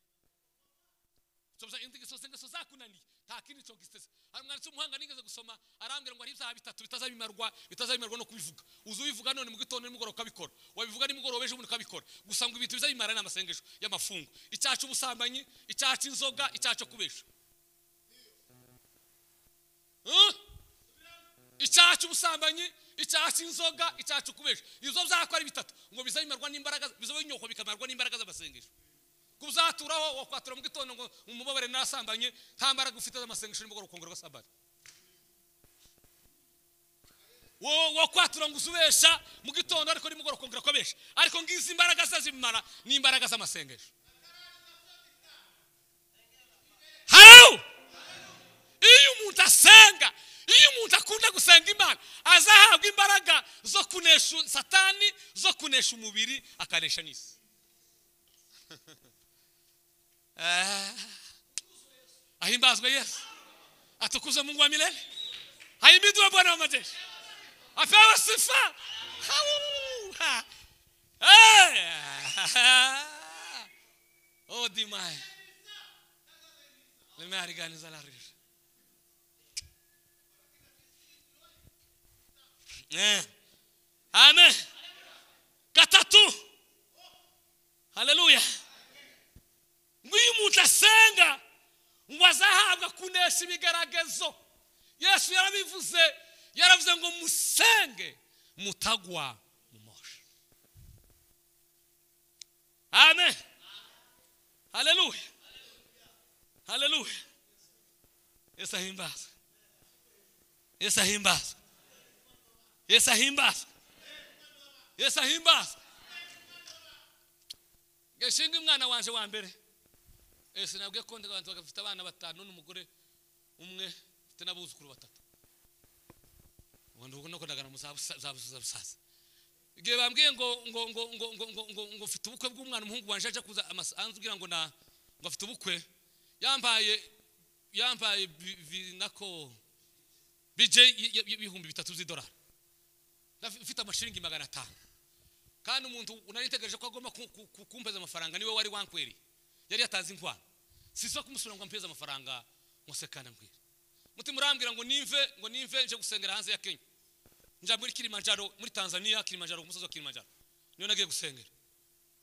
S2: soza intigiso sengesho zakunaniye nta kintu cyo gistese hari umwanditsi umuhanga nigeze gusoma arambwira ngo ari ibyaha bitatu bitazabimarwa no kubivuga uzubivuga none mu gitondo n'umugoroba ukabikora wabivuga ni mugoroba ejo umuntu ukabikora gusa ngo ibintu bizabimara n'amasengesho y'amafungo icyacu ubusambanyi icyacu inzoga icyacu kubesha icyacu ubusambanyi icyacu inzoga icyacu kubesha izo byakora bitatu ngo bizabimarwa n'imbaraga bizabinyoko bikamarwa n'imbaraga z'amasengesho kuzaturaho wakwatura mu gitondo ngo umubabare nasambanye nta mbaraga ufite z'amasengesho n'imugoro ukongera gasambane wo kwatura ngo usubesha mu gitondo ariko n'imugoro ukongera kwabesha ariko ngizi imbaraga zazimara n'imbaraga z'amasengesho halo iyo umuntu asenga iyo umuntu akunda gusenga Imana azahabwa imbaraga zo kunesha Satani zo kunesha umubiri akanesha n'isi ahimbazwe Yesu atukuzwe Mungu wa milele haimidwe Bwana wa majeshi apewe sifa oh dimai lemariganiza la risha amen gatatu haleluya ngwiye umuntu asenga ngo azahabwa kunesha ibigaragazo Yesu yaravuze ngo musenge mutagwa mu mosha amen haleluya haleluya Yesu ahimbazwe Yesu ahimbazwe Yesu ahimbazwe Yesu ahimbazwe gashinga umwana wanje wa mbere ese nabwiye ko abantu bagafite abana batanu n'umugore umwe ufite n'abuzukuru batatu ubundi ubwo ndagana muzabusaza igihe bambwiye ngo ufite ubukwe bw'umwana umuhungu wanje aje kuza anzubwira ngo afite ubukwe yambaye nako bije ibihumbi 3 z'idolari ufite amashiringi 500 kandi umuntu unaritegereje ko agomba kumpeza amafaranga niwe wari wankweri yari yatazi inkwano siso kumusura ngo ampeza amafaranga musekana mbwira muti murambwira ngo nimve nje gusengera hanze ya Kenya nja muri Kilimanjaro muri Tanzania Kilimanjaro kumusozo wa Kilimanjaro niyo nagiye gusengera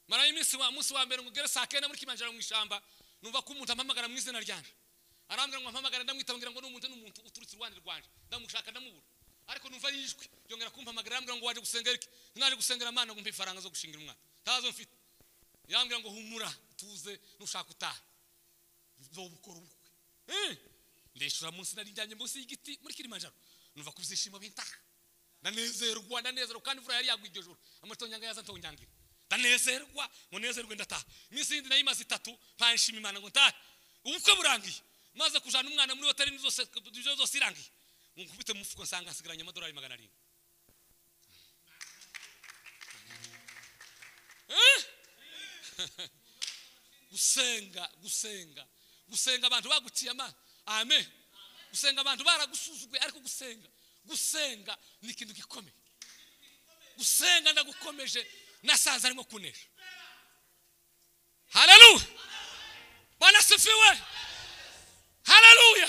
S2: mara iminsi wa mbere ngugere saa 9 muri Kilimanjaro mu ishamba numva ko umuntu ampamagara mu izina ryanje arambwira ngo ampamagara ndamwitabwira ngo n'umuntu uturutse Rwanda rwanje ndamushaka ndamubura ariko numva yijwe yongera kumpamagara arambwira ngo waje gusengera iki nari gusengera Imana ngo mpe ifaranga zo gushingira umwana tazo mfite yambwira ngo humura tuze nushaka utaha zobukora ubukwe ndeshura munsi nari njyanye munsi y'igiti muri Kilimanjaro numva kuzishima bintaha ndanezerwa kandi imvura yari yagwa iryo joro amatonyanga yaza ntonyangira ndanezerwa munezerwe ndataha iminsi indi nayimaze 3 ntanshima Imana ngo ntahe ubukwe burangiye maze kujana umwana muri hoteli zose irangiye nkubite mu mufuko nsanga nsigaranye amadolari 700 gusenga abantu baguciye ama amen gusenga abantu baragusuzuguye ariko gusenga ni ikintu gikomeye gusenga ndagukomeje nasanze arimo kunesha haleluya bana sifiwe haleluya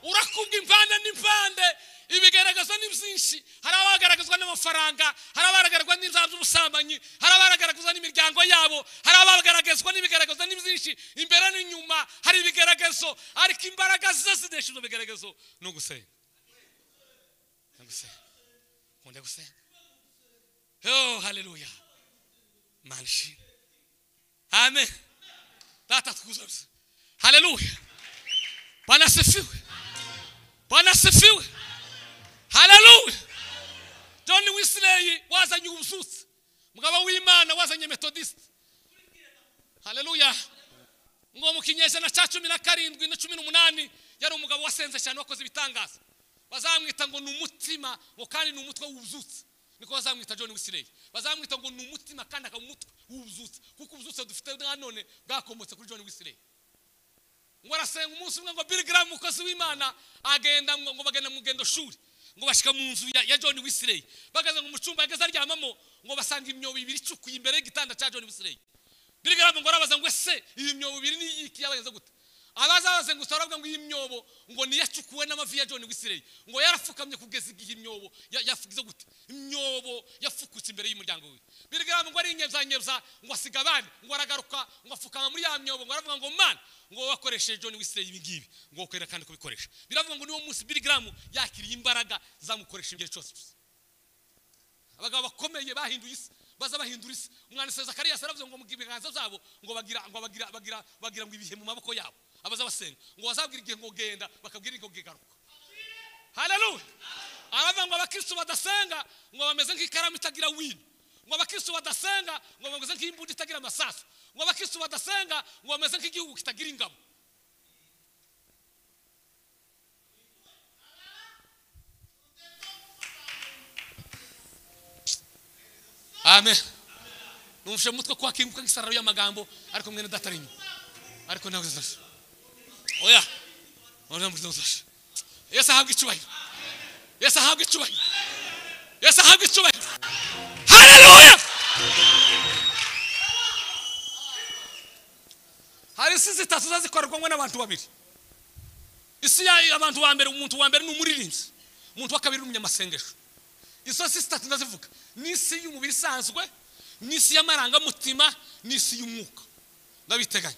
S2: urakubwa impande n'impande ibigaragaza n'ibyinshi hari abagaragazwa n'amafaranga hari abagaragazwa n'inzara z'ubusambanyi hari abagaragazwa n'imiryango yabo hari abagaragazwa n'ibigaragaza n'ibyinshi imbere n'inyuma hari ibigaragazo ariko imbaraga zose zideshizo bigaragazo no gusenga Konde gusenga oh haleluya manshi amen data tukuzoza haleluya bana sifiwe haleluya John Wesley wazanye ubusutsi mugabo w'Imana wazanye Methodist haleluya ngo mu kinyejana cya 17 na 18 yari umugabo wasenze cyane wakoze ibitangaza bazamwita ngo n'umutima ngo kandi n'umutwe w'ubuzutsi niko bazamwita John Wesley bazamwita ngo n'umutima kandi akamutwe w'ubuzutsi kuko ubuzutsi dufite none bwakomotse kuri John Wesley ngo arasenga umunsi umwe ngo Billy Graham umukozi w'Imana agenda ngo bagenda mu gendo shuri ngo bashika mu nzu ya John Wesley bagaze ngo mucumba yageze aryamamo ngo basanga imyobo 2 icukuye imbere y'igitanda cya John Wesley Billy Graham ngo arabaza ngo ese iyi myobo 2 ni iki yabagenze gute abazabaze ngo usarabwa ngo iyi myobo ngo niyacukuwe n'amavi ya John Wesley ngo yarapfukamye kugeza igihe imyobo yafugize gute imyobo yafukutse imbere y'umuryango we Billy Graham ngo ari inyebza ngo asiga abandi ngo aragaruka ngo afukama muri ya myobo ngo aravuga ngo man ngo wakoresheje John Wesley ibingibi ngo kwera kandi kubikoresha biravuga ngo niwo munsi Billy Graham yakiriye imbaraga zamukoresha igihe cyose abagabo bakomeye bahinduye isi baza bahindura isi umwana Zakariya saravuze ngo mu biganza zabo ngo bagira ngo ibihe mu maboko yabo abaza basenga ngo bazabwira igihe ngo genda bakabwira ngo gigaruka haleluya aravuga ngo abakristo badasenga ngo bameze nk'ikaramu itagira wino ngo abakristo badasenga ngo bameze nk'imbunda itagira amasasu ngo abakristo badasenga ngo bameze nk'igihugu kitagira ingabo amen numfishe mutwe kwa kinguka nk'isararo y'amagambo ariko mwene datarinyo ariko nawe zose oya ona muzosha Yesu ahabwe icyubahiro Yesu ahabwe icyubahiro Yesu ahabwe icyubahiro haleluya hari sisi tatuzazikorerwa n'abantu babiri isi ya abantu wa mbere umuntu wa mbere n'umuririnzi umuntu wa kabiri n'umunyamasengesho iso sisi tatuzazivuga nisi y'umubiri sanzwe nisi y'amaranga mutima nisi y'umwuka ndabiteganya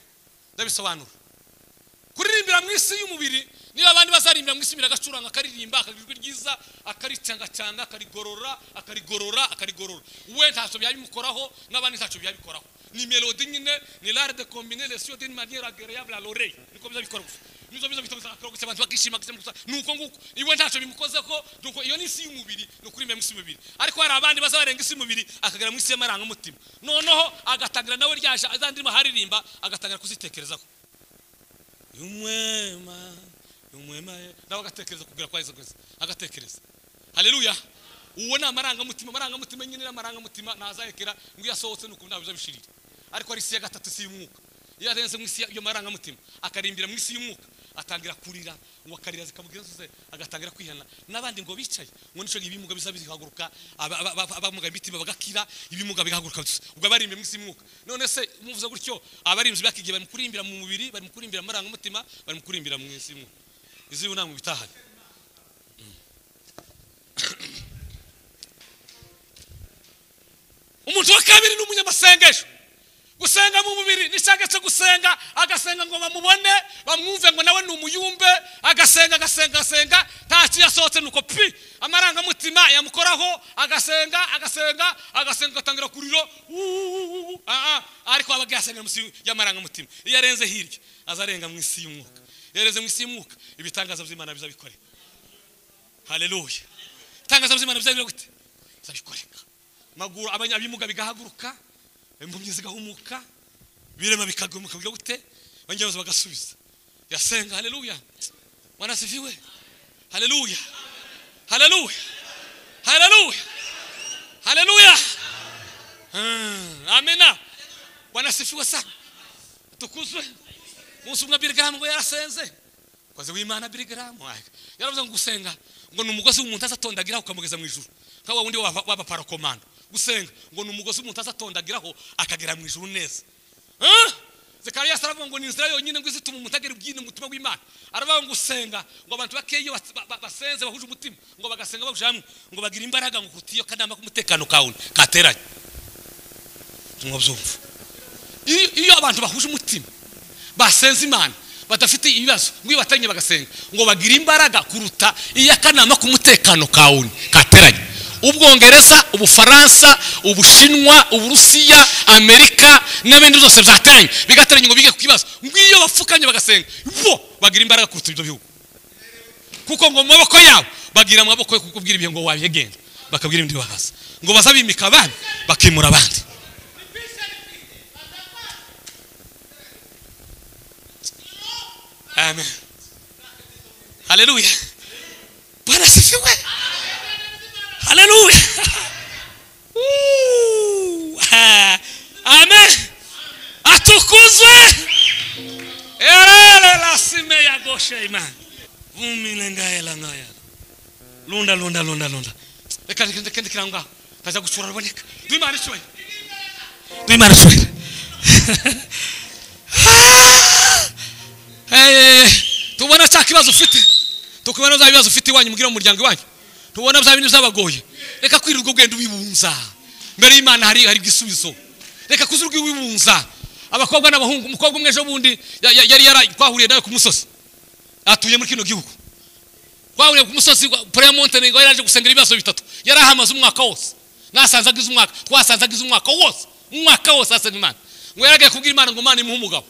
S2: ndabisobanura kuririmbira mu isi y'umubiri niba abandi bazarimbira mu isi miragacuranga akaririmba akagirwa ryiza akaricanga akarigorora we ntacyo byabimukoraho n'abandi ntacyo byabikoraho ni melody nyine ni l'art de combiner les sons d'une manière agréable à l'oreille niko bizabikora nizo bitoza akagose abantu bakishima gusa nuko nguko iwe ntaco bimukoze ko nuko iyo ni isi y'umubiri no kuri mwe mwisi mubiri ariko hari abandi bazabarenga isi mubiri akagera mwisi y'amaranga mutima noneho agatangira nawe ryaje azandima haririmba agatangira kuzitekerezako umwema nawe agatekereza kugira kwa Yesu Kristo agatekereza haleluya uwo na maranga mutima nyine n'amaranga mutima nazayekera ngo yasohotse nuko ndabiza bishirira ariko ari isi ya gatatu isi y'umwuka iyo arenze mu isi yo maranga mutima akarimbira mu isi y'umwuka atangira kurira ngo akarira zikamubwira zose agatangira kwihana nabandi ngo bicaye ngo nico ibimuga bizabihaguruka abamuga imitima bagakira ibimuga bihaguruka ubwo barimbe mu isi y'umwuka none se umuvuza gutyo abarimzi bakigiye bari mukurimbira mu mubiri bari mukurimbira maranga mutima bari mukurimbira mu isi y'umwuka izi unamwe bitahane umuntu wa kabiri n'umunyamasengesho gusenga mu mubiri nishagace gusenga agasenga ngo bamubone bamwumve ngo nawe numuyumbe agasenga ntaci yasohotse nuko pi amaranga mutima yamukoraho agasenga gatangira kuriro ariko abagasengera musi yamaranga mutima iyo arenze hirya azarenga mu isi y'umwuka yereze mu isi y'umwuka ibitangaza by'Imana bizabikore haleluya tangaza by'Imana bizabikore gute bizabikoreka maguru abanyabimuga bigahaguruka impumyi zigahumuka birema bikagumuka byo gute banyabaza bagasubiza yasenga haleluya wanasifiwe haleluya amena wanasifiwe sana tukuzwe Musu mwa Bilgram ngo yarasenze kwaze w'Imana Bilgram yaravuze ngo gusenga ngo numugozi w'umuntu azatondagira ukamugeza mu ijuru kawa wundi waba parakomando gusenga ngo numugozi w'umuntu azatondagiraho akagera mu ijuru neza Zekariya saravuga ngo ni inzira yonyine ngo izituma umutagera ubwine mu mutima w'Imana aravuga ngo gusenga ngo abantu bakeye basenze bahuje umutima ngo bagasenga bahuje hamwe ngo bagira imbaraga ngo kutiyo kanama kumutekano kawe kateranye tumwabyumva iyo abantu bahuje umutima basenze Imana badafite ibibazo ngo batanye bagasenga ngo bagira imbaraga kuruta iya kanama kumutekano kawe kateranye Ubwongereza Ubufaransa Ubushinwa Uburusiya Amerika n'abindi zose byateranye bigateranye ngo bige kukibazo ngiyo bafukanye bagasenga bo bagira imbaraga kuruta ibyo bihugu kuko ngo maboko yabo bagira amaboko yo kukubwira ibyo ngo wabigenda bakabwira ibindi bahaza ngo bazabimika abandi bakimura abandi Amen. Haleluya. Bwana sifiwe. Haleluya. Amen. Atukuzwe. Erele la sime ya goshe iman. Vumilenga elangaya. Lunda. Eka kende kiranga. Kaza gushora ruboneka. Duimana chwe. Tubona cya kibazo ufite tukubona za bibazo ufite wanyu mugira mu muryango wanyu tubona bya bintu byabagoye reka kwirirwa ugenda ubibunza mbere y'Imana hari igisubizo reka kuzurwa ubibunza abakobwa n'abahungu umukobwa umwe ejo bundi yari twahuriye nawe ku musozi atuye muri kino gihugu twahuriye ku musozi Prayer Mountain ngo yaraje gusengera ibibazo bitatu yari ahamaze umwaka wose nasanze agize umwaka twasanze agize umwaka wose asaba Imana ngo yaragiye kubwira Imana ngo Imana imuhe umugabo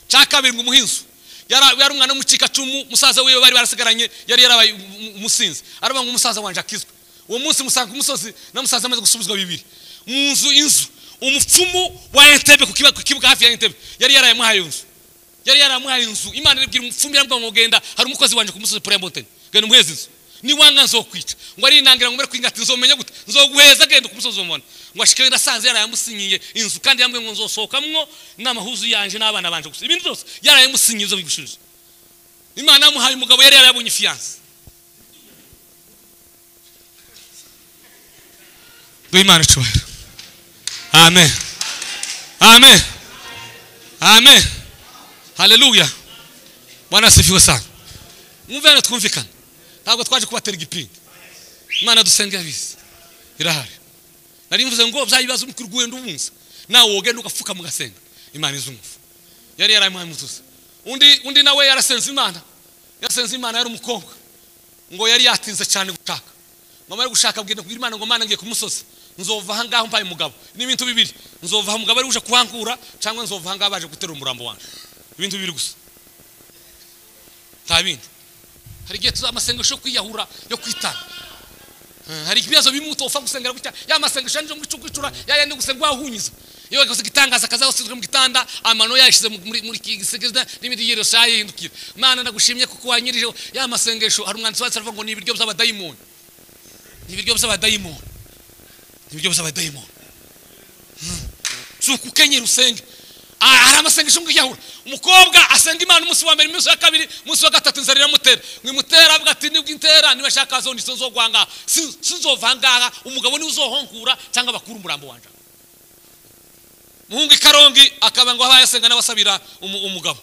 S2: cyakabiri ngo umuhinzu yari umwana w'umucika cumu musaza wiwe bari barasigaranye yari yarabaye umusinzi araba ngo umusaza wanje akizwe uwo munsi musanga umusozi na musaza amaze gusubizwa bibiri mu inzu umupfumu wa Entebbe ku kibuga hafi ya Entebbe yari yaramuhaye inzu Imana ibwira umupfumu yarambwa ngo genda hari umukozi wanje ku musozi Prayer Mountain genda umuheze inzu ni wanga nzokwica ngo ari inangira ngo mbere kwingata nzomenya gute nzoguheza genda ku musozi w'umuntu ngo ashike ndasanze yarayamusinyiye inzu kandi yambwe ngo nzosohokamwo n'amahuzu yanje n'abana banje gusa ibintu byose yarayamusinyiye zo bigushije Imana yamuhaye umugabo yari yarabonye fiance Imana cyubahiro amen haleluya Bwana sifiwe sana mwumvane twumvikana ntabwo twaje kubatera igipindi Imana dusenge yabizi irahari nari mvuze ngo byayibaza umukuru ubunza nawe wogenda ugafuka mugasenga Imana izumva yari yaramuhaye mutuza undi nawe yarasenze Imana yari umukobwa ngo yari yatinze cyane gushaka ngo amare gushaka bwenda kugira Imana ngo Mana ngiye ku musozi nzova hangaho mpaye umugabo n'ibintu bibiri nzova umugabo ari uje kuhankura cyangwa nzova hangaho baje gutera umurambo wanje ibintu bibiri gusa nta bindi. Hari igihe tuzamasengesho kwiyahura yo kwitana. Hari ibibazo bimuto ufa gusengera gutya ya masengesho nje ngicukura yayandi gusengwa ahunyiza. Iyo wakaze gitangaza kaza usizwe mu gitanda amano yashize muri kigisegeza n'ibindi yero saye hindukira. Mana ndagushimye kuko wanyirije ya masengesho hari umwanditsi wacu aravuga ngo ni ibiryo by'abadayimoni. Ni ibiryo by'abadayimoni. Ni ibiryo by'abadayimoni. Suku kenyera usenge. Hari amasengesho ngiyahura. Umukobwa asenga Imana umunsi wa mbere, umunsi wa kabiri, umunsi wa gatatu nzarira mutera. Mwimutera avuga ati nibwo intera niba shaka zo nizo gwanga. Sinzovanga umugabo ni uzohonkura cyangwa bakuru umurambo wanje. Muhungu Karongi akaba ngo abayasenga n'abasabira umugabo.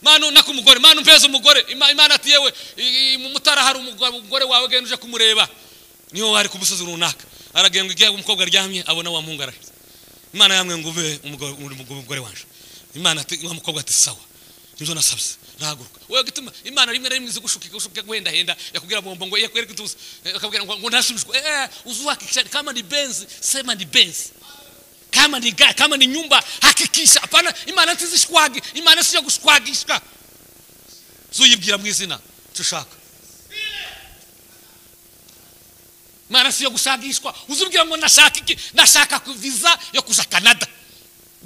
S2: Manu nakumugore, manu mpeza umugore. Imana ati yewe mu Mutara hari umugore wawe genuje kumureba. Niyo wari kumusozi runaka. Aragenga igihe umukobwa aryamye abona wa muhungu arahise. Imana yamwe ngube umugore wanje. Imana ati umukobwa ati sawa. Nizo nasabye. Rahaguruka. Wewe gituma Imana rimwe rimwe gushukika gwenda henda yakubwira bombo ngo yakwereka tuzi. Akabwira ngo ndasubishwe. Uzuhakikisha kama ni benzi, sema ni benzi. Kama ni nyumba hakikisha. Hapana Imana ntizishwagi. Imana siyo gushwagishwa. Zuyibwira mu izina tushaka. Imana siyo gushagishwa. Uzubwira ngo ndashaka iki? Ndashaka ku visa yo kuja Canada.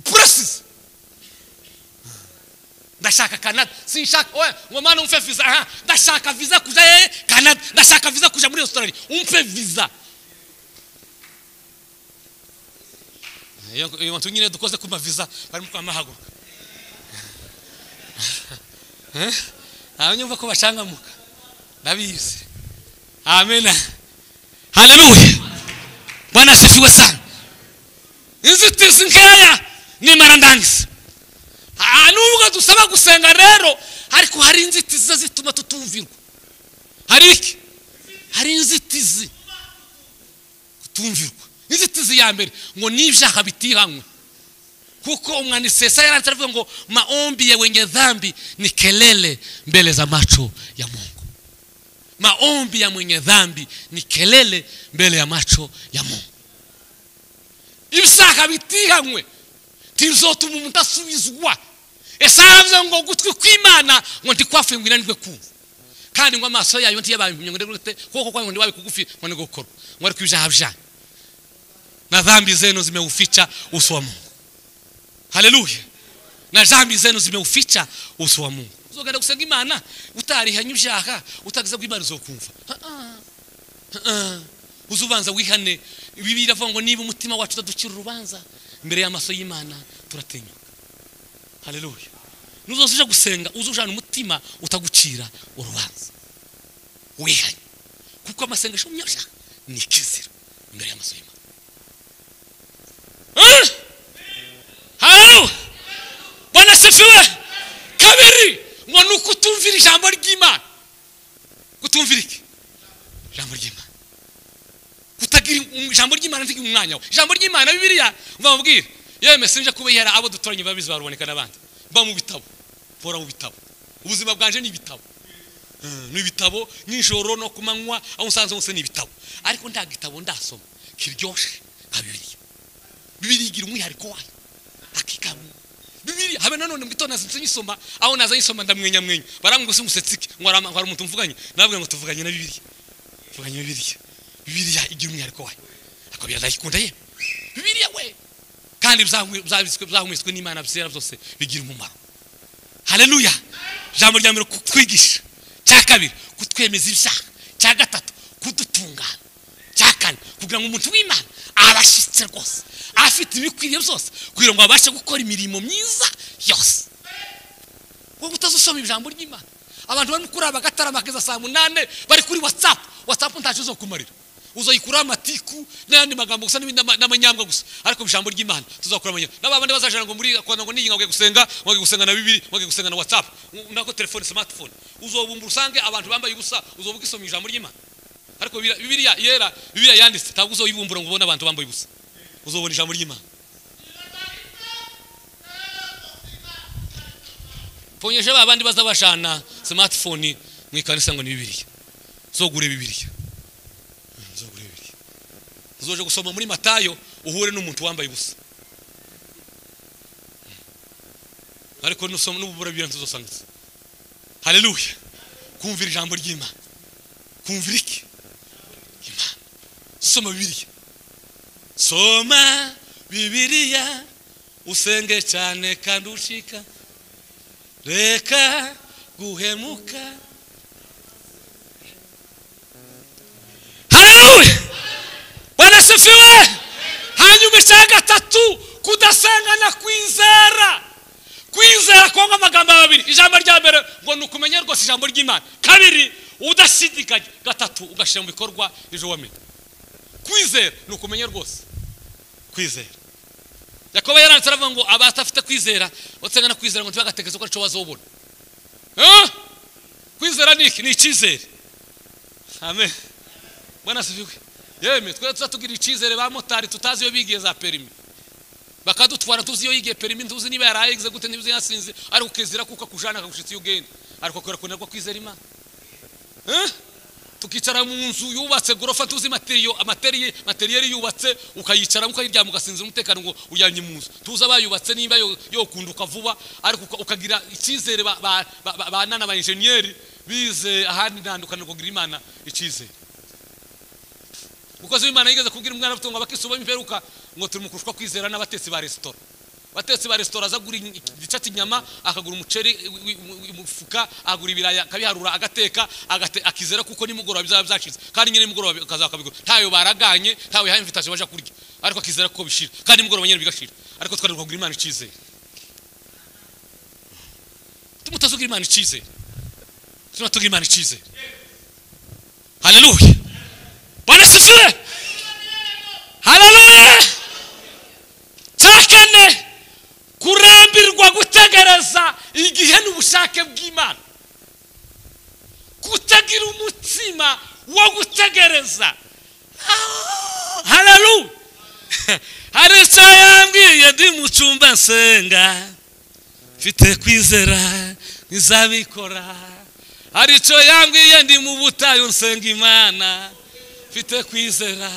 S2: Process. Ndashaka Canada. Sinshaka oya ngo Mana umfe visa. Ndashaka visa kuja Canada. Ndashaka visa kuja muri Australia. Umfe visa. Iyo wantu nyine dukoze kuma visa bari mu kwamahaguruka. Abanyumva ko bashangamuka. Ndabizi. Amen. Haleluya. Bwana asifiwe sana. Inzitizi nkaya ni marandangisi. Nubwo dusaba gusenga rero ariko hari inzitizi zituma tutumvirwa. Hari iki? Hari inzitizi kutumvirwa. Inzitizi ya mbere ngo nibyaha bitihanwe. Kuko umwanditsi Yesaya aravuga ngo maombi ya wenye dhambi ni kelele mbele za macho ya Mungu. Maombi ya mwenye dhambi ni kelele mbele ya macho ya Mungu. Ibyaha bitihanwe tizotuma umuntu asubizwa. Esavuze ngo gutwi kw'Imana ngo ndikwafengwira nigwe kumva. Kandi ngo amaso yayo ntiyabaye imyongere kuko kwa ngo ndiwabe kugufi ngo nigokora. Ngo ariko ibyaha byanje na dhambi zenu zimeuficha uso wa Mungu. Haleluya. Na dhambi zenu zimeuficha uso wa Mungu. Uzogenda gusenga Imana utarihanye ibyaha utagize bw'Imana zokumva. Uzubanza wihane. Bibiliya ivuga ngo niba umutima wacu utadukira urubanza imbere y'amaso y'Imana turatenyuka. Haleluya. Nuzosuje gusenga uzujana umutima utagucira urubanza. Wihanye. Kuko amasengesho myasha ni kizira imbere y'amaso y'Imana. Halo. Bwana asifiwe. Kabiri ngo nukutumvira ijambo ry'Imana. Kutumvira iki? Ijambo ry'Imana. Kutagira ijambo ry'Imana ntigi umwanya. Ijambo ry'Imana Bibiliya mvabwira. Yewe mesenje kubihera abo dutoranye babizi baruboneka nabandi. Ba mu bitabo. Fora mu bitabo. Ubuzima bwanje ni ibitabo. Ni ibitabo nijoro no kumanywa aho nsanze hose ni ibitabo. Ariko nta gitabo ndasoma kiryoshe nka Bibiliya. Bibiliya igira umwihariko wayo. Akikamu. Bibiliya habe nanone mu gitondo nazinsoma aho naza yisoma ndamwenya mwenye. Baramwe gusa umusetsiki ngo ari umuntu mvuganye. Nababwira ngo tuvuganye na Bibiliya. Tuvuganye Bibiliya. Bibiliya igira umwihariko wayo. Akabira ndayikunda ye. Bibiliya we. Kandi byahumetswe n'Imana byera byose bigira umumaro. Haleluya. Jambo rya mbere kutwigisha. Cya kabiri kutwemeza ibyaha. Cya gatatu kudutungana. Cya kane kugira ngo umuntu w'Imana abashitse rwose afite ibikwiriye byose kugira ngo abashe gukora imirimo myiza yose. Wowe utazusoma ijambo ry'Imana. Abantu bari kuri abagatara makeza saa 8 bari kuri WhatsApp ntacho zo kumarira. Uzoyikura amatiku n'andi magambo gusa n'amanyambwa gusa. Ariko ijambo ry'Imana tuzakura amanya. N'abandi bazajana ngo muri kwanda ngo ninyi ngwe gusenga na Bibiliya, ngwe gusenga na WhatsApp, nako telefone smartphone. Uzobumba usange abantu bambaye ubusa uzovuga isoma ijambo ry'Imana. Ariko Bibiliya yera, Bibiliya yanditse ntabwo uzoyibumbura ngo ubone abantu bambaye ubusa. Uzobona ijambo ry'Imana. Ponyesha abandi bazabashana smartphone mwikanisa ngo ni Bibiliya. Zogure Bibiliya. Uzoje gusoma muri Matayo uhure n'umuntu wambaye ubusa. Ariko nusoma n'ubura byantu zosangitse. Haleluya. kumvira ijambo ry'Imana. Kumvira iki? Imana. Soma Bibiliya. Soma Bibiliya usenge cyane kandi ushika. Reka guhemuka. Haleluya. Bwana sifiwe. Hanyuma icya gatatu kudasenga na kwizera. Kwizera konga amagambo abiri. Ijambo rya mbere ngo nukumenya rwose ijambo ry'Imana. Kabiri udashidikanya. Gatatu ugashira mu bikorwa ije wamenye. Kwizera nukumenya rwose. Kwizera. Yakobo yaranditse aravuga ngo abatafite kwizera batsenga na kwizera ngo ntibagatekereze ko arico bazobona. Kwizera niki ni ikizere. Amen. Bwana sifiwe. Yeme twe tugira ikizere ba motari tutazi yo bigiye za perimi. Bakadutwara tuzi yo yigiye perimi ntuzi niba yarayigize gute nibuze yasinze ari ukizira kuko akujana akagushitse yugende. Ariko kwera kunarwa kwizera Imana. Tukicara mu nzu yubatse gorofa tuzi materiyeri yubatse ukayicara mukayiryama ugasinzira umutekano ngo uyanye mu nzu. Tuza bayubatse nimba yo kunduka vuba ariko ukagira ikizere banana ba engineer bize ahandi ntandukana kugira Imana ikizere. Uko Imana yigeze kubwira umwana butunga bakisuba imperuka ngo turi mukushwa kwizera n'abatetsi ba restaurant. Batetsi ba restaurant azagura igicati nyama akagura umuceri umufuka agura ibiraya kabiharura agateka akizera kuko nimugoroba bizaba byashize kandi nyine nimugoroba kazakabigura ntayo baraganye ntawe ha invitation baje kurya ariko akizera ko bishira kandi nimugoroba nyine bigashira ariko twari kugira Imana ikizere. Tumutazugira Imana ikizere. Tumatugira Imana ikizere. Haleluya. Bwana sifiwe. Haleluya. Takane kurambirwa gutegereza igihe n'ubushake bw'Imana. Kutagira umutima wo gutegereza. Haleluya. Hari cyambwiye ndi mu cyumba nsenga. Mfite kwizera nizabikora. Hari cyo yambwiye ndi mu butayu nsenga Imana. Mfite kwizera.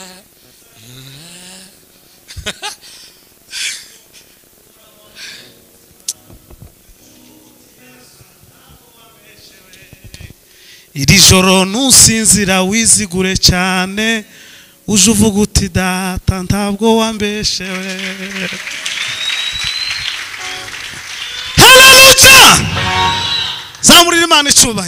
S3: Iri joro nusinzira wizigure cyane uje uvuga uti data ntabwo wambeshewe. Haleluya. Zamurira Imana icyubahiro.